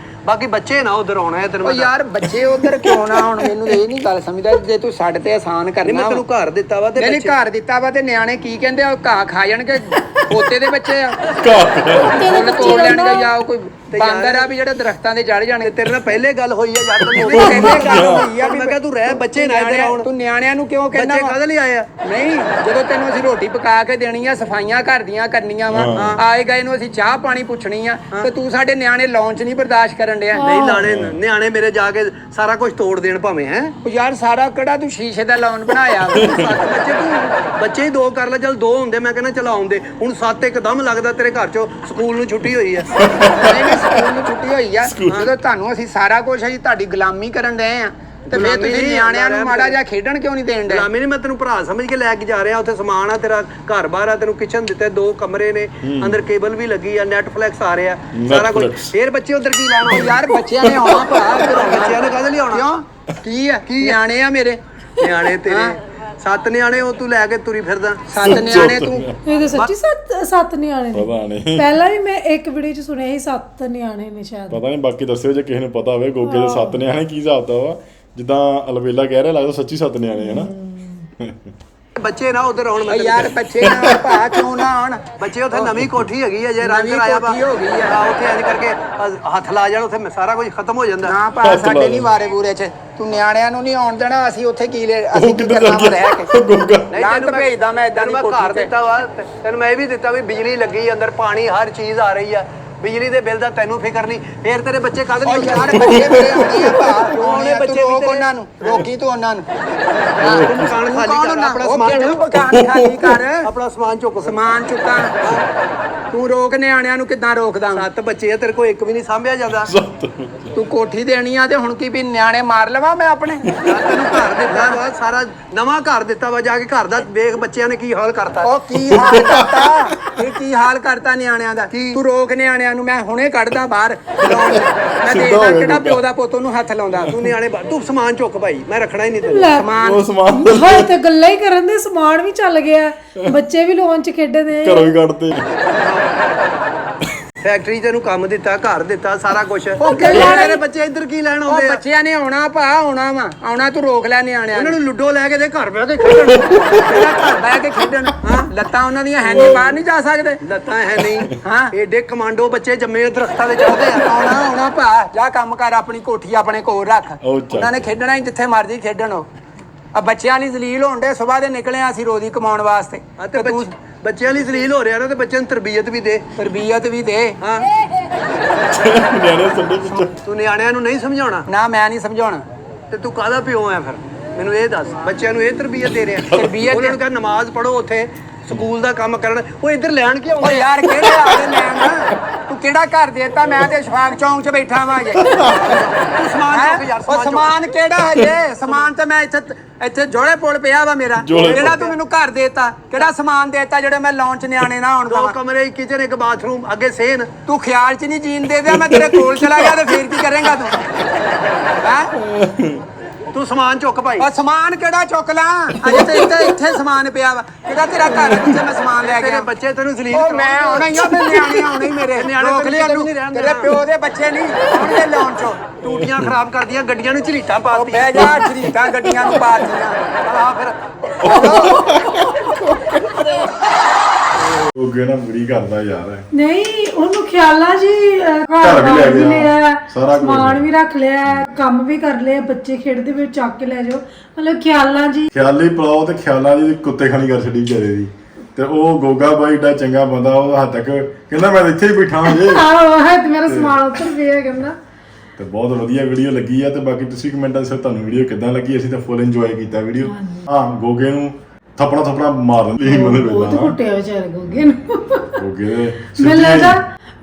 ਬਾਕੀ ਬੱਚੇ ਨਾ ਉਧਰ ਆਉਣਾ ਹੈ ਤੈਨੂੰ। ਉਹ ਯਾਰ ਬੱਚੇ ਉਧਰ ਕਿਉਂ ਨਾ ਹੁਣ, ਮੈਨੂੰ ਇਹ ਨਹੀਂ ਗੱਲ ਸਮਝਦਾ। ਜੇ ਤੂੰ ਸਾਡੇ ਤੇ ਆਸਾਨ ਕਰਨਾ, ਮੈਂ ਤੈਨੂੰ ਘਰ ਦਿੱਤਾ ਵਾ ਤੇ ਨਹੀਂ ਘਰ ਦਿੱਤਾ ਵਾ ਤੇ ਨਿਆਣੇ ਕੀ ਕਹਿੰਦੇ ਆ, ਘਾਹ ਖਾ ਜਾਣਗੇ। ਪੋਤੇ ਦੇ ਬੱਚੇ ਆ ਪੋਤੇ ਦੇ ਮੁੱਲ ਬੱਚੇ ਤੋੜ ਦਾ ਲੈਣਗੇ ਜਾਂ ਉਹ ਕੋਈ ਬਾਂਦਰ ਆ ਵੀ ਜਿਹੜੇ ਦਰਖਤਾਂ ਤੇ ਚੜ ਜਾਣਗੇ। ਤੇਰੇ ਨਾਲ ਪਹਿਲੇ ਗੱਲ ਹੋਈ ਆ ਯਾਰ ਤੈਨੂੰ ਪਹਿਲੇ ਗੱਲ ਹੋਈ ਆ ਵੀ ਮੈਂ ਕਿਹਾ ਤੂੰ ਰਹਿ ਬੱਚੇ ਨਾ ਇੱਧਰ ਆਉਣ। ਤੂੰ ਨਿਆਣਿਆਂ ਨੂੰ ਕਿਉਂ ਕਹਿੰਦਾ ਬੱਚੇ ਕਾਹਦੇ ਲਈ ਆਏ ਆ? ਨਹੀਂ ਜਦੋਂ ਤੈਨੂੰ ਅਸੀਂ ਰੋਟੀ ਪਕਾ ਕੇ ਦੇਣੀ ਆ, ਸਫਾਈਆਂ ਘਰ ਦੀਆਂ ਕਰਨੀਆਂ ਵਾ, ਆਏ ਗਏ ਨੂੰ ਅਸੀਂ ਚਾਹ ਪਾਣੀ ਪੁੱਛਣੀ ਆ, ਤੇ ਤੂੰ ਸਾਡੇ ਨਿਆਣੇ ਲਾਉਣ ਚ ਨਹੀਂ ਬਰਦਾਸ਼ਤ ਕਰਨ ਡਿਆ। ਨਹੀਂ ਲਾਣੇ ਨਿਆਣੇ ਮੇਰੇ ਜਾ ਕੇ ਸਾਰਾ ਕੁਝ ਤੋੜ ਦੇਣ ਭਾਵੇਂ ਹੈ। ਉਹ ਯਾਰ ਸਾਰਾ ਕਿਹੜਾ ਤੂੰ ਸ਼ੀਸ਼ੇ ਦਾ ਲਾਉਣ ਬਣਾਇਆ ਵਾ? 7 ਬੱਚੇ ਤੂੰ ਬੱਚੇ ਹੀ 2 ਕਰ ਲੈ, ਚੱਲ 2 ਹੁੰਦੇ ਮੈਂ ਕਹਿੰਦਾ ਚਲ ਆਉਂਦੇ। ਹੁਣ 7 ਇੱਕਦਮ ਲੱਗਦਾ ਤੇਰੇ ਘਰ ਚੋਂ ਸਕੂਲ ਨੂੰ ਛੁੱਟੀ ਹੋਈ ਆ। ਨਹੀਂ ਸਕੂਲ ਨੂੰ ਛੁੱਟੀ ਹੋਈ ਆ, ਜਦੋਂ ਤੁਹਾਨੂੰ ਅਸੀਂ ਸਾਰਾ ਕੁਝ ਅਸੀਂ ਤੁਹਾਡੀ ਗੁਲਾਮੀ ਕਰਨ ਡਏ ਆ, ਤੇ ਫਿਰ ਤੁਸੀਂ ਨਿਆਣਿਆਂ ਨੂੰ ਮਾੜਾ ਜਿਹਾ ਖੇਡਣ ਕਿਉਂ ਨਹੀਂ ਦੇਣ ਡਏ? ਗੁਲਾਮੀ ਨਹੀਂ, ਮੈਂ ਤੈਨੂੰ ਭਰਾ ਸਮਝ ਕੇ ਲੈ ਕੇ ਜਾ ਰਿਹਾ। ਉੱਥੇ ਸਮਾਨ ਆ ਤੇਰਾ, ਘਰ-ਬਾਰ ਆ, ਤੈਨੂੰ ਕਿਚਨ ਦਿੱਤੇ, 2 ਕਮਰੇ ਨੇ, ਅੰਦਰ ਕੇਬਲ ਵੀ ਲੱਗੀ ਆ, ਨੈਟਫਲਿਕਸ ਆ ਰਿਹਾ, ਸਾਰਾ ਕੁਝ। ਫੇਰ ਬੱਚੇ ਉਧਰ ਕੀ ਲੈਣਾ ਯਾਰ ਬੱਚਿਆਂ ਨੇ ਆਉਣਾ ਭਰਾ, ਬੱਚਿਆਂ ਨੇ ਕਾਹਦੇ ਲਈ ਆਉਣਾ? ਕਿਉਂ ਕੀ ਆ? ਨਿਆਣੇ ਆ ਮੇਰੇ, ਨਿਆਣੇ ਤੇਰੇ 7 ਨਿਆਣੇ ਉਹ ਤੂੰ ਲੈ ਕੇ ਤੁਰੀ ਫਿਰਦਾ। 7 ਨਿਆਣੇ ਤੂੰ। ਇਹ ਤਾਂ ਸੱਚੀ ਸੱਤ ਨਿਆਣੇ ਨੇ। ਪਤਾ ਨਹੀਂ, ਪਹਿਲਾਂ ਵੀ ਮੈਂ ਇੱਕ ਵੀਡੀਓ 'ਚ ਸੁਣਿਆ ਸੀ 7 ਨਿਆਣੇ ਨੇ ਸ਼ਾਇਦ। ਪਤਾ ਨਹੀਂ, ਬਾਕੀ ਦੱਸਿਓ ਜੇ ਕਿਸੇ ਨੂੰ ਪਤਾ ਹੋਵੇ ਗੋਗੇ ਦੇ 7 ਨਿਆਣੇ ਕੀ ਹਿਸਾਬ ਦਾ ਵਾ। ਜਿੱਦਾਂ ਅਲਵੇਲਾ ਕਹਿ ਰਿਹਾ, ਲੱਗਦਾ ਸੱਚੀ 7 ਨਿਆਣੇ ਹਨਾ। ਬੱਚੇ ਨਾ ਉਧਰ ਆਉਣ। ਮੈਂ ਯਾਰ ਬੱਚੇ ਨਾ ਭਾ ਕਿਉਂ ਨਾ ਆਉਣ? ਬੱਚੇ ਉੱਥੇ ਨਵੀਂ ਕੋਠੀ ਹੈਗੀ ਆ, ਜੇ ਰੰਗ ਨਵੀਂ ਕਰਾਇਆ ਵਾ ਕੋਠੀ ਹੋ ਗਈ ਆ। ਉੱਥੇ ਅੱਜ ਕਰਕੇ ਹੱਥ ਲਾ ਜਾਣ, ਉੱਥੇ ਸਾਰਾ ਕੁਝ ਖਤਮ ਹੋ ਜਾਂਦਾ। ਨਾ ਭਾ ਸਾਡੇ ਨਹੀਂ ਵਾਰੇ ਬੂਰੇ ਚ ਤੂੰ ਨਿਆਣਿਆਂ ਨੂੰ ਨਹੀਂ ਆਉਣ ਦੇਣਾ। ਅਸੀਂ ਉੱਥੇ ਕੀ ਅਸੀਂ ਕੀ ਕਰਨਾ ਵਾ ਰਹਿ ਕੇ? ਗੋਗਾ ਲਾਂਤ ਭੇਜਦਾ ਮੈਂ ਇਦਾਂ ਦੀ ਮੈਂ ਕੋਠੀ ਘਰ ਤੇ। ਦਿੱਤਾ ਵਾ, ਤੈਨੂੰ ਮੈਂ ਇਹ ਵੀ ਦਿੱਤਾ ਵੀ ਬਿਜਲੀ ਲੱਗੀ ਅੰਦਰ, ਪਾਣੀ ਹਰ ਚੀਜ਼ ਆ ਰਹੀ ਆ, ਬਿਜਲੀ ਦੇ ਬਿੱਲ ਦਾ ਤੈਨੂੰ ਫਿਕਰ ਨਹੀਂ। ਫੇਰ ਤੇਰੇ ਬੱਚੇ ਕਾਹਦੇ ਉਹ ਲਈ ਯਾਰ ਬੱਚੇ ਮੇਰੇ ਆਉਣੇ ਆ ਭਾ, ਆਉਣੇ ਬੱਚੇ ਵੀ ਰੋਕ ਤੇਰੇ। ਉਹਨਾਂ ਨੂੰ, ਰੋਕੀ ਤੂੰ ਉਹਨਾਂ ਨੂੰ। ਤੂੰ ਮਕਾਨ ਖਾਲੀ ਕਰ, ਆਪਣਾ ਸਮਾਨ ਕਿਹੜਾ ਮਕਾਨ ਖਾਲੀ ਕਰ, ਆਪਣਾ ਸਮਾਨ ਚੁੱਕ। ਸਮਾਨ ਚੁੱਕਾਂ। ਤੂੰ ਰੋਕ ਨਿਆਣਿਆਂ ਨੂੰ ਕਿੱਦਾਂ ਰੋਕਦਾ? 7 ਬੱਚੇ ਆ ਤੇਰੇ ਕੋਲ, ਇੱਕ ਵੀ ਨਹੀਂ ਸਾਂਭਿਆ ਜਾਂਦਾ। ਤੂੰ ਕੋਠੀ ਦੇਣੀ ਆ ਤੇ ਹੁਣ ਕੀ ਵੀ ਨਿਆਣੇ ਮਾਰ ਲਵਾਂ ਮੈਂ ਆਪਣੇ? ਤੈਨੂੰ ਘਰ ਦਿੱਤਾ ਵਾ, ਸਾਰਾ ਨਵਾਂ ਘਰ ਦਿੱਤਾ ਵਾ, ਜਾ ਕੇ ਘਰ ਦਾ ਵੇਖ ਬੱਚਿਆਂ ਨੇ ਕੀ ਹਾਲ ਕਰਤਾ। ਉਹ ਕੀ ਹਾਲ ਕਰਤਾ? ਇਹ ਕੀ ਹਾਲ ਕਰਤਾ ਨਿਆਣਿਆਂ ਦਾ? ਤੂੰ ਰੋਕ ਨਿਆਣਿਆਂ ਨੂੰ, ਮੈਂ ਹੁਣੇ ਕੱਢਦਾ ਬਾਹਰ। ਮੈਂ ਦੇਖਦਾ ਕਿਹੜਾ ਪਿਓ ਦਾ ਪੁੱਤ ਨੂੰ ਹੱਥ ਲਾਉਂਦਾ। ਤੂੰ ਨਿਆਣੇ ਤੂੰ ਸਮਾਨ ਚੁੱਕ ਭਾਈ, ਮੈਂ ਰੱਖਣਾ ਹੀ ਨਹੀਂ ਤੈਨੂੰ ਲੈ, ਸਮਾਨ ਉਹ ਸਮਾਨ ਹਾਏ ਤੇ ਗੱਲਾਂ ਹੀ ਕਰਨ ਦੇ, ਸਮਾਨ ਵੀ ਚੱਲ ਗਿਆ, ਬੱਚੇ ਵੀ ਲੋਨ 'ਚ ਖੇਡਦੇ। ਘਰੋਂ ਹੀ ਕੱਢਤੇ। ਫੈਕਟਰੀ ਤੈਨੂੰ ਕੰਮ ਦਿੱਤਾ, ਘਰ ਦਿੱਤਾ, ਸਾਰਾ ਕੁਝ। ਕਿਹੜੇ ਤੇਰੇ ਬੱਚੇ ਇੱਧਰ ਕੀ ਲੈਣ ਉਹ ਆਉਂਦੇ ਆ? ਬੱਚਿਆਂ ਨੇ ਆਉਣਾ ਭਾ, ਆਉਣਾ ਵਾ, ਆਉਣਾ। ਤੂੰ ਰੋਕ ਲੈ ਨਿਆਣਿਆਂ ਉਹਨਾਂ ਨੂੰ। ਨੂੰ ਲੁੱਡੋ ਲੈ ਕੇ ਦੇ ਘਰ ਬਹਿ ਕੇ ਖੇਡਣ। ਕਿਹੜਾ ਘਰ ਬਹਿ ਕੇ ਖੇਡਣ? ਹਾਂ ਲੱਤਾਂ ਉਹਨਾਂ ਦੀਆਂ ਹੈ ਨਹੀਂ, ਬਾਹਰ ਨਹੀਂ ਜਾ ਸਕਦੇ। ਲੱਤਾਂ ਹੈ ਨਹੀਂ। ਹਾਂ ਏਡੇ ਕਮਾਂਡੋ ਬੱਚੇ ਜੰਮੇ ਦਰਖਤਾਂ ਤੇ ਚੜ੍ਹਦੇ ਆ। ਆਉਣਾ ਆਉਣਾ ਭਾ, ਜਾ ਕੰਮ ਕਰ, ਆਪਣੀ ਕੋਠੀ ਆਪਣੇ ਕੋਲ ਰੱਖ। ਉਹ ਚੱਲ। ਉਹਨਾਂ ਨੇ ਖੇਡਣਾ ਹੀ ਜਿੱਥੇ ਮਰਜ਼ੀ ਖੇਡਣ। ਉਹ ਆ ਬੱਚਿਆਂ ਲਈ ਜ਼ਲੀਲ ਹੋਣ ਦੇ, ਸਵੇਰ ਦੇ ਨਿਕਲੇ ਆ ਅਸੀਂ ਰੋਜ਼ੀ ਕਮਾਉਣ ਵਾਸਤੇ। ਆ ਤੇ ਬੱਚਿਆਂ ਲਈ ਜ਼ਲੀਲ ਹੋ ਰਿਹਾ ਨਾ, ਤੇ ਬੱਚਿਆਂ ਨੂੰ ਤਰਬੀਅਤ ਵੀ ਦੇ। ਤਰਬੀਅਤ ਵੀ ਦੇ। ਹਾਂ ਨਿਆਣੇ ਸੰਡੇ ਵਿੱਚ ਤੂੰ ਨਿਆਣਿਆਂ ਨੂੰ ਨਹੀਂ ਸਮਝਾਉਣਾ ਨਾ ਮੈਂ ਨਹੀਂ ਸਮਝਾਉਣਾ। ਤੇ ਤੂੰ ਕਾਹਦਾ ਪਿਓ ਆ ਫਿਰ? ਮੈਨੂੰ ਇਹ ਦੱਸ, ਬੱਚਿਆਂ ਨੂੰ ਇਹ ਤਰਬੀਅਤ ਦੇ ਰਿਹਾ? ਤਰਬੀਅਤ ਉਹਨਾਂ ਨੂੰ ਕਹ ਨਮਾਜ਼ ਪੜ੍ਹੋ, ਉੱਥੇ ਸਕੂਲ ਦਾ ਕੰਮ ਕਰਨ। ਉਹ ਇੱਧਰ ਲੈਣ ਕੀ ਓ ਆਉਂਦੇ? ਯਾਰ ਕਿਹੜੇ ਆਲੇ ਲੈਣ? ਤੂੰ ਕਿਹੜਾ ਘਰ ਦੇਤਾ? ਮੈਂ ਤੇ ਸ਼ਫਾਕ ਚੌਂਕ 'ਚ ਬੈਠਾ ਵਾਂ ਜੇ। ਤੂੰ ਸਮਾਨ ਚੁੱਕ ਯਾਰ, ਉਹ ਸਮਾਨ ਕਿਹੜਾ ਹਜੇ? ਸਮਾਨ ਤੇ ਮੈਂ ਇੱਥੇ ਜੋੜੇ ਪੁੱਲ ਪਿਆ ਵਾ ਮੇਰਾ। ਜੋੜੇ ਜਿਹੜਾ ਪੁੱਲ। ਤੂੰ ਮੈਨੂੰ ਘਰ ਦੇਤਾ, ਕਿਹੜਾ ਸਮਾਨ ਦੇਤਾ ਜਿਹੜੇ ਮੈਂ ਲਾਉਣ 'ਚ ਨਿਆਣੇ ਨਾ ਆਉਣ 2 ਦਵਾਂ? ਕਮਰੇ, ਕਿਚਨ, ਇੱਕ ਬਾਥਰੂਮ, ਅੱਗੇ ਸੇਨ। ਤੂੰ ਖਿਆਲ 'ਚ ਨਹੀਂ ਜੀਣ ਦੇ ਦਿਆ, ਮੈਂ ਤੇਰੇ ਕੋਲ ਚਲਾ ਗਿਆ ਤੇ ਫੇਰ ਕੀ ਕਰੇਂਗਾ ਤੂੰ? ਹੈਂ? ਤੂੰ ਸਮਾਨ ਚੁੱਕ ਭਾਈ। ਉਹ ਸਮਾਨ ਕਿਹੜਾ ਚੁੱਕ ਲਾਂ? ਅਜੇ ਤੇ ਇੱਥੇ ਸਮਾਨ ਪਿਆ ਵਾ। ਕਿਹੜਾ ਤੇਰਾ ਘਰ ਹੈ ਜਿੱਥੇ ਮੈਂ ਸਮਾਨ ਲੈ ਤੇਰੇ ਗਿਆ? ਬੱਚੇ ਤੈਨੂੰ ਜ਼ਲੀਲ ਉਹ ਮੈਂ ਆਉਣਾ ਹੀ ਆ, ਮੈਂ ਨਿਆਣੇ ਆਉਣੇ ਹੀ ਮੇਰੇ। ਨਿਆਣੇ ਰੋਕ ਲਿਆ ਤੈਨੂੰ ਤੂੰ। ਨਹੀਂ ਰਹਿਣ ਤੇਰੇ ਦੇਣਾ। ਪਿਓ ਦੇ ਬੱਚੇ ਨਹੀਂ ਆਉਣਗੇ ਲਾਉਣ 'ਚੋਂ। ਟੂਟੀਆਂ ਖਰਾਬ ਕਰਦੀਆਂ, ਗੱਡੀਆਂ ਨੂੰ ਝਰੀਟਾਂ ਉਹ ਪਾਤੀਆਂ। ਬਹਿ ਜਾ, ਝਰੀਟਾਂ ਗੱਡੀਆਂ ਨੂੰ ਪਾਤੀਆਂ। ਆ ਫਿਰ ਗੋਗੇ ਨਾਲ ਬੁਰੀ ਕਰਦਾ ਯਾਰ। ਨਹੀਂ ਉਹਨੂੰ ਖਿਆਲਾਂ ਜੀ, ਘਰ ਵੀ ਲੈ ਵੀ ਗਿਆ, ਲਿਆ, ਸਾਰਾ ਕੁਝ। ਸਮਾਨ ਵੀ ਰੱਖ ਲਿਆ, ਕੰਮ ਵੀ ਕਰ ਲਿਆ, ਬੱਚੇ ਖੇਡਦੇ ਵਿੱਚ ਚੱਕ ਕੇ ਲੈ ਜਾਓ, ਮਤਲਬ ਖਿਆਲਾਂ ਜੀ। ਖਿਆਲੀ ਪਲਾਓ ਤੇ ਖਿਆਲਾਂ ਦੀ ਕੁੱਤੇ ਖਾਣੀ ਕਰ ਛੱਡੀ ਵਿਚਾਰੇ ਦੀ। ਤੇ ਉਹ ਗੋਗਾ ਬਾਈ ਏਡਾ ਚੰਗਾ ਬੰਦਾ, ਉਹ ਹੱਦ ਤੱਕ ਕਹਿੰਦਾ ਮੈਂ ਇੱਥੇ ਹੀ ਬੈਠਾ ਹਾਂ ਜੇ। ਆਹ ਹੈ ਤੇ ਮੇਰਾ ਸਮਾਨ ਉੱਤਰ ਪਿਆ ਕਹਿੰਦਾ। ਤੇ ਬਹੁਤ ਵਧੀਆ ਵੀਡੀਓ ਲੱਗੀ ਆ। ਤੇ ਬਾਕੀ ਤੁਸੀਂ ਕਮੈਂਟਾਂ 'ਚ ਤੁਹਾਨੂੰ ਵੀਡੀਓ ਕਿੱਦਾਂ ਲੱਗੀ? ਅਸੀਂ ਤਾਂ ਫੁੱਲ ਇੰਜੋਏ ਕੀਤਾ ਵੀਡੀਓ। ਹਾਂ ਗੋਗੇ ਨੂੰ ਥੱਪੜਾ ਮਾਰ ਦਿੰਦੇ ਸੀ ਉਹਦੇ ਬਹੁਤ ਵੇਲਾ। ਕੁੱਟਿਆ ਵਿਚਾਰੇ ਗੋਗੇ ਨੂੰ। ਗੋਗੇ ਦੇ ਮੈਨੂੰ ਲੱਗਦਾ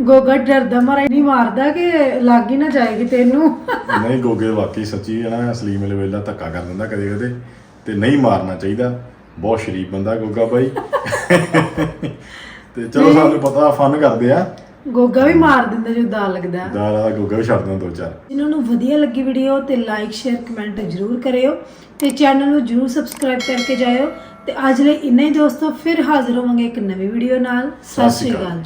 ਗੋਗਾ ਡਰਦਾ ਮਾਰਾ ਨਹੀਂ ਮਾਰਦਾ ਕਿ ਲੱਗ ਹੀ ਨਾ ਜਾਏਗੀ ਤੈਨੂੰ। ਨਹੀਂ ਗੋਗੇ ਵਾਕਈ ਸੱਚੀ ਹੈ ਨਾ, ਅਸਲੀ ਮਿਲੇ ਵੇਲਾ ਧੱਕਾ ਕਰ ਦਿੰਦਾ ਕਦੇ ਕਦੇ, ਤੇ ਨਹੀਂ ਮਾਰਨਾ ਚਾਹੀਦਾ। ਬਹੁਤ ਸ਼ਰੀਫ ਬੰਦਾ ਗੋਗਾ ਬਾਈ। ਤੇ ਚਲੋ ਸਾਨੂੰ ਪਤਾ ਫਨ ਕਰਦੇ ਆ। ਗੋਗਾ ਵੀ ਮਾਰ ਦਿੰਦਾ ਜੋ ਦਾ ਲੱਗਦਾ। ਦਾ ਗੋਗਾ ਵੀ ਛੱਡ ਦਿੰਦਾ 2-4। ਜਿਨ੍ਹਾਂ ਨੂੰ ਵਧੀਆ ਲੱਗੀ ਵੀਡੀਓ ਤੇ ਲਾਈਕ ਸ਼ੇਅਰ ਕਮੈਂਟ ਜ਼ਰੂਰ ਕਰਿਓ ਤੇ ਚੈਨਲ ਨੂੰ ਜ਼ਰੂਰ ਸਬਸਕ੍ਰਾਈਬ ਕਰਕੇ ਜਾਇਓ। ਤੇ ਅੱਜ ਲਈ ਇੰਨਾ ਹੀ ਦੋਸਤੋ, ਫਿਰ ਹਾਜ਼ਰ ਹੋਵਾਂਗੇ ਇੱਕ ਨਵੀਂ ਵੀਡੀਓ ਨਾਲ। ਸਤਿ ਸ਼੍ਰੀ ਅਕਾਲ।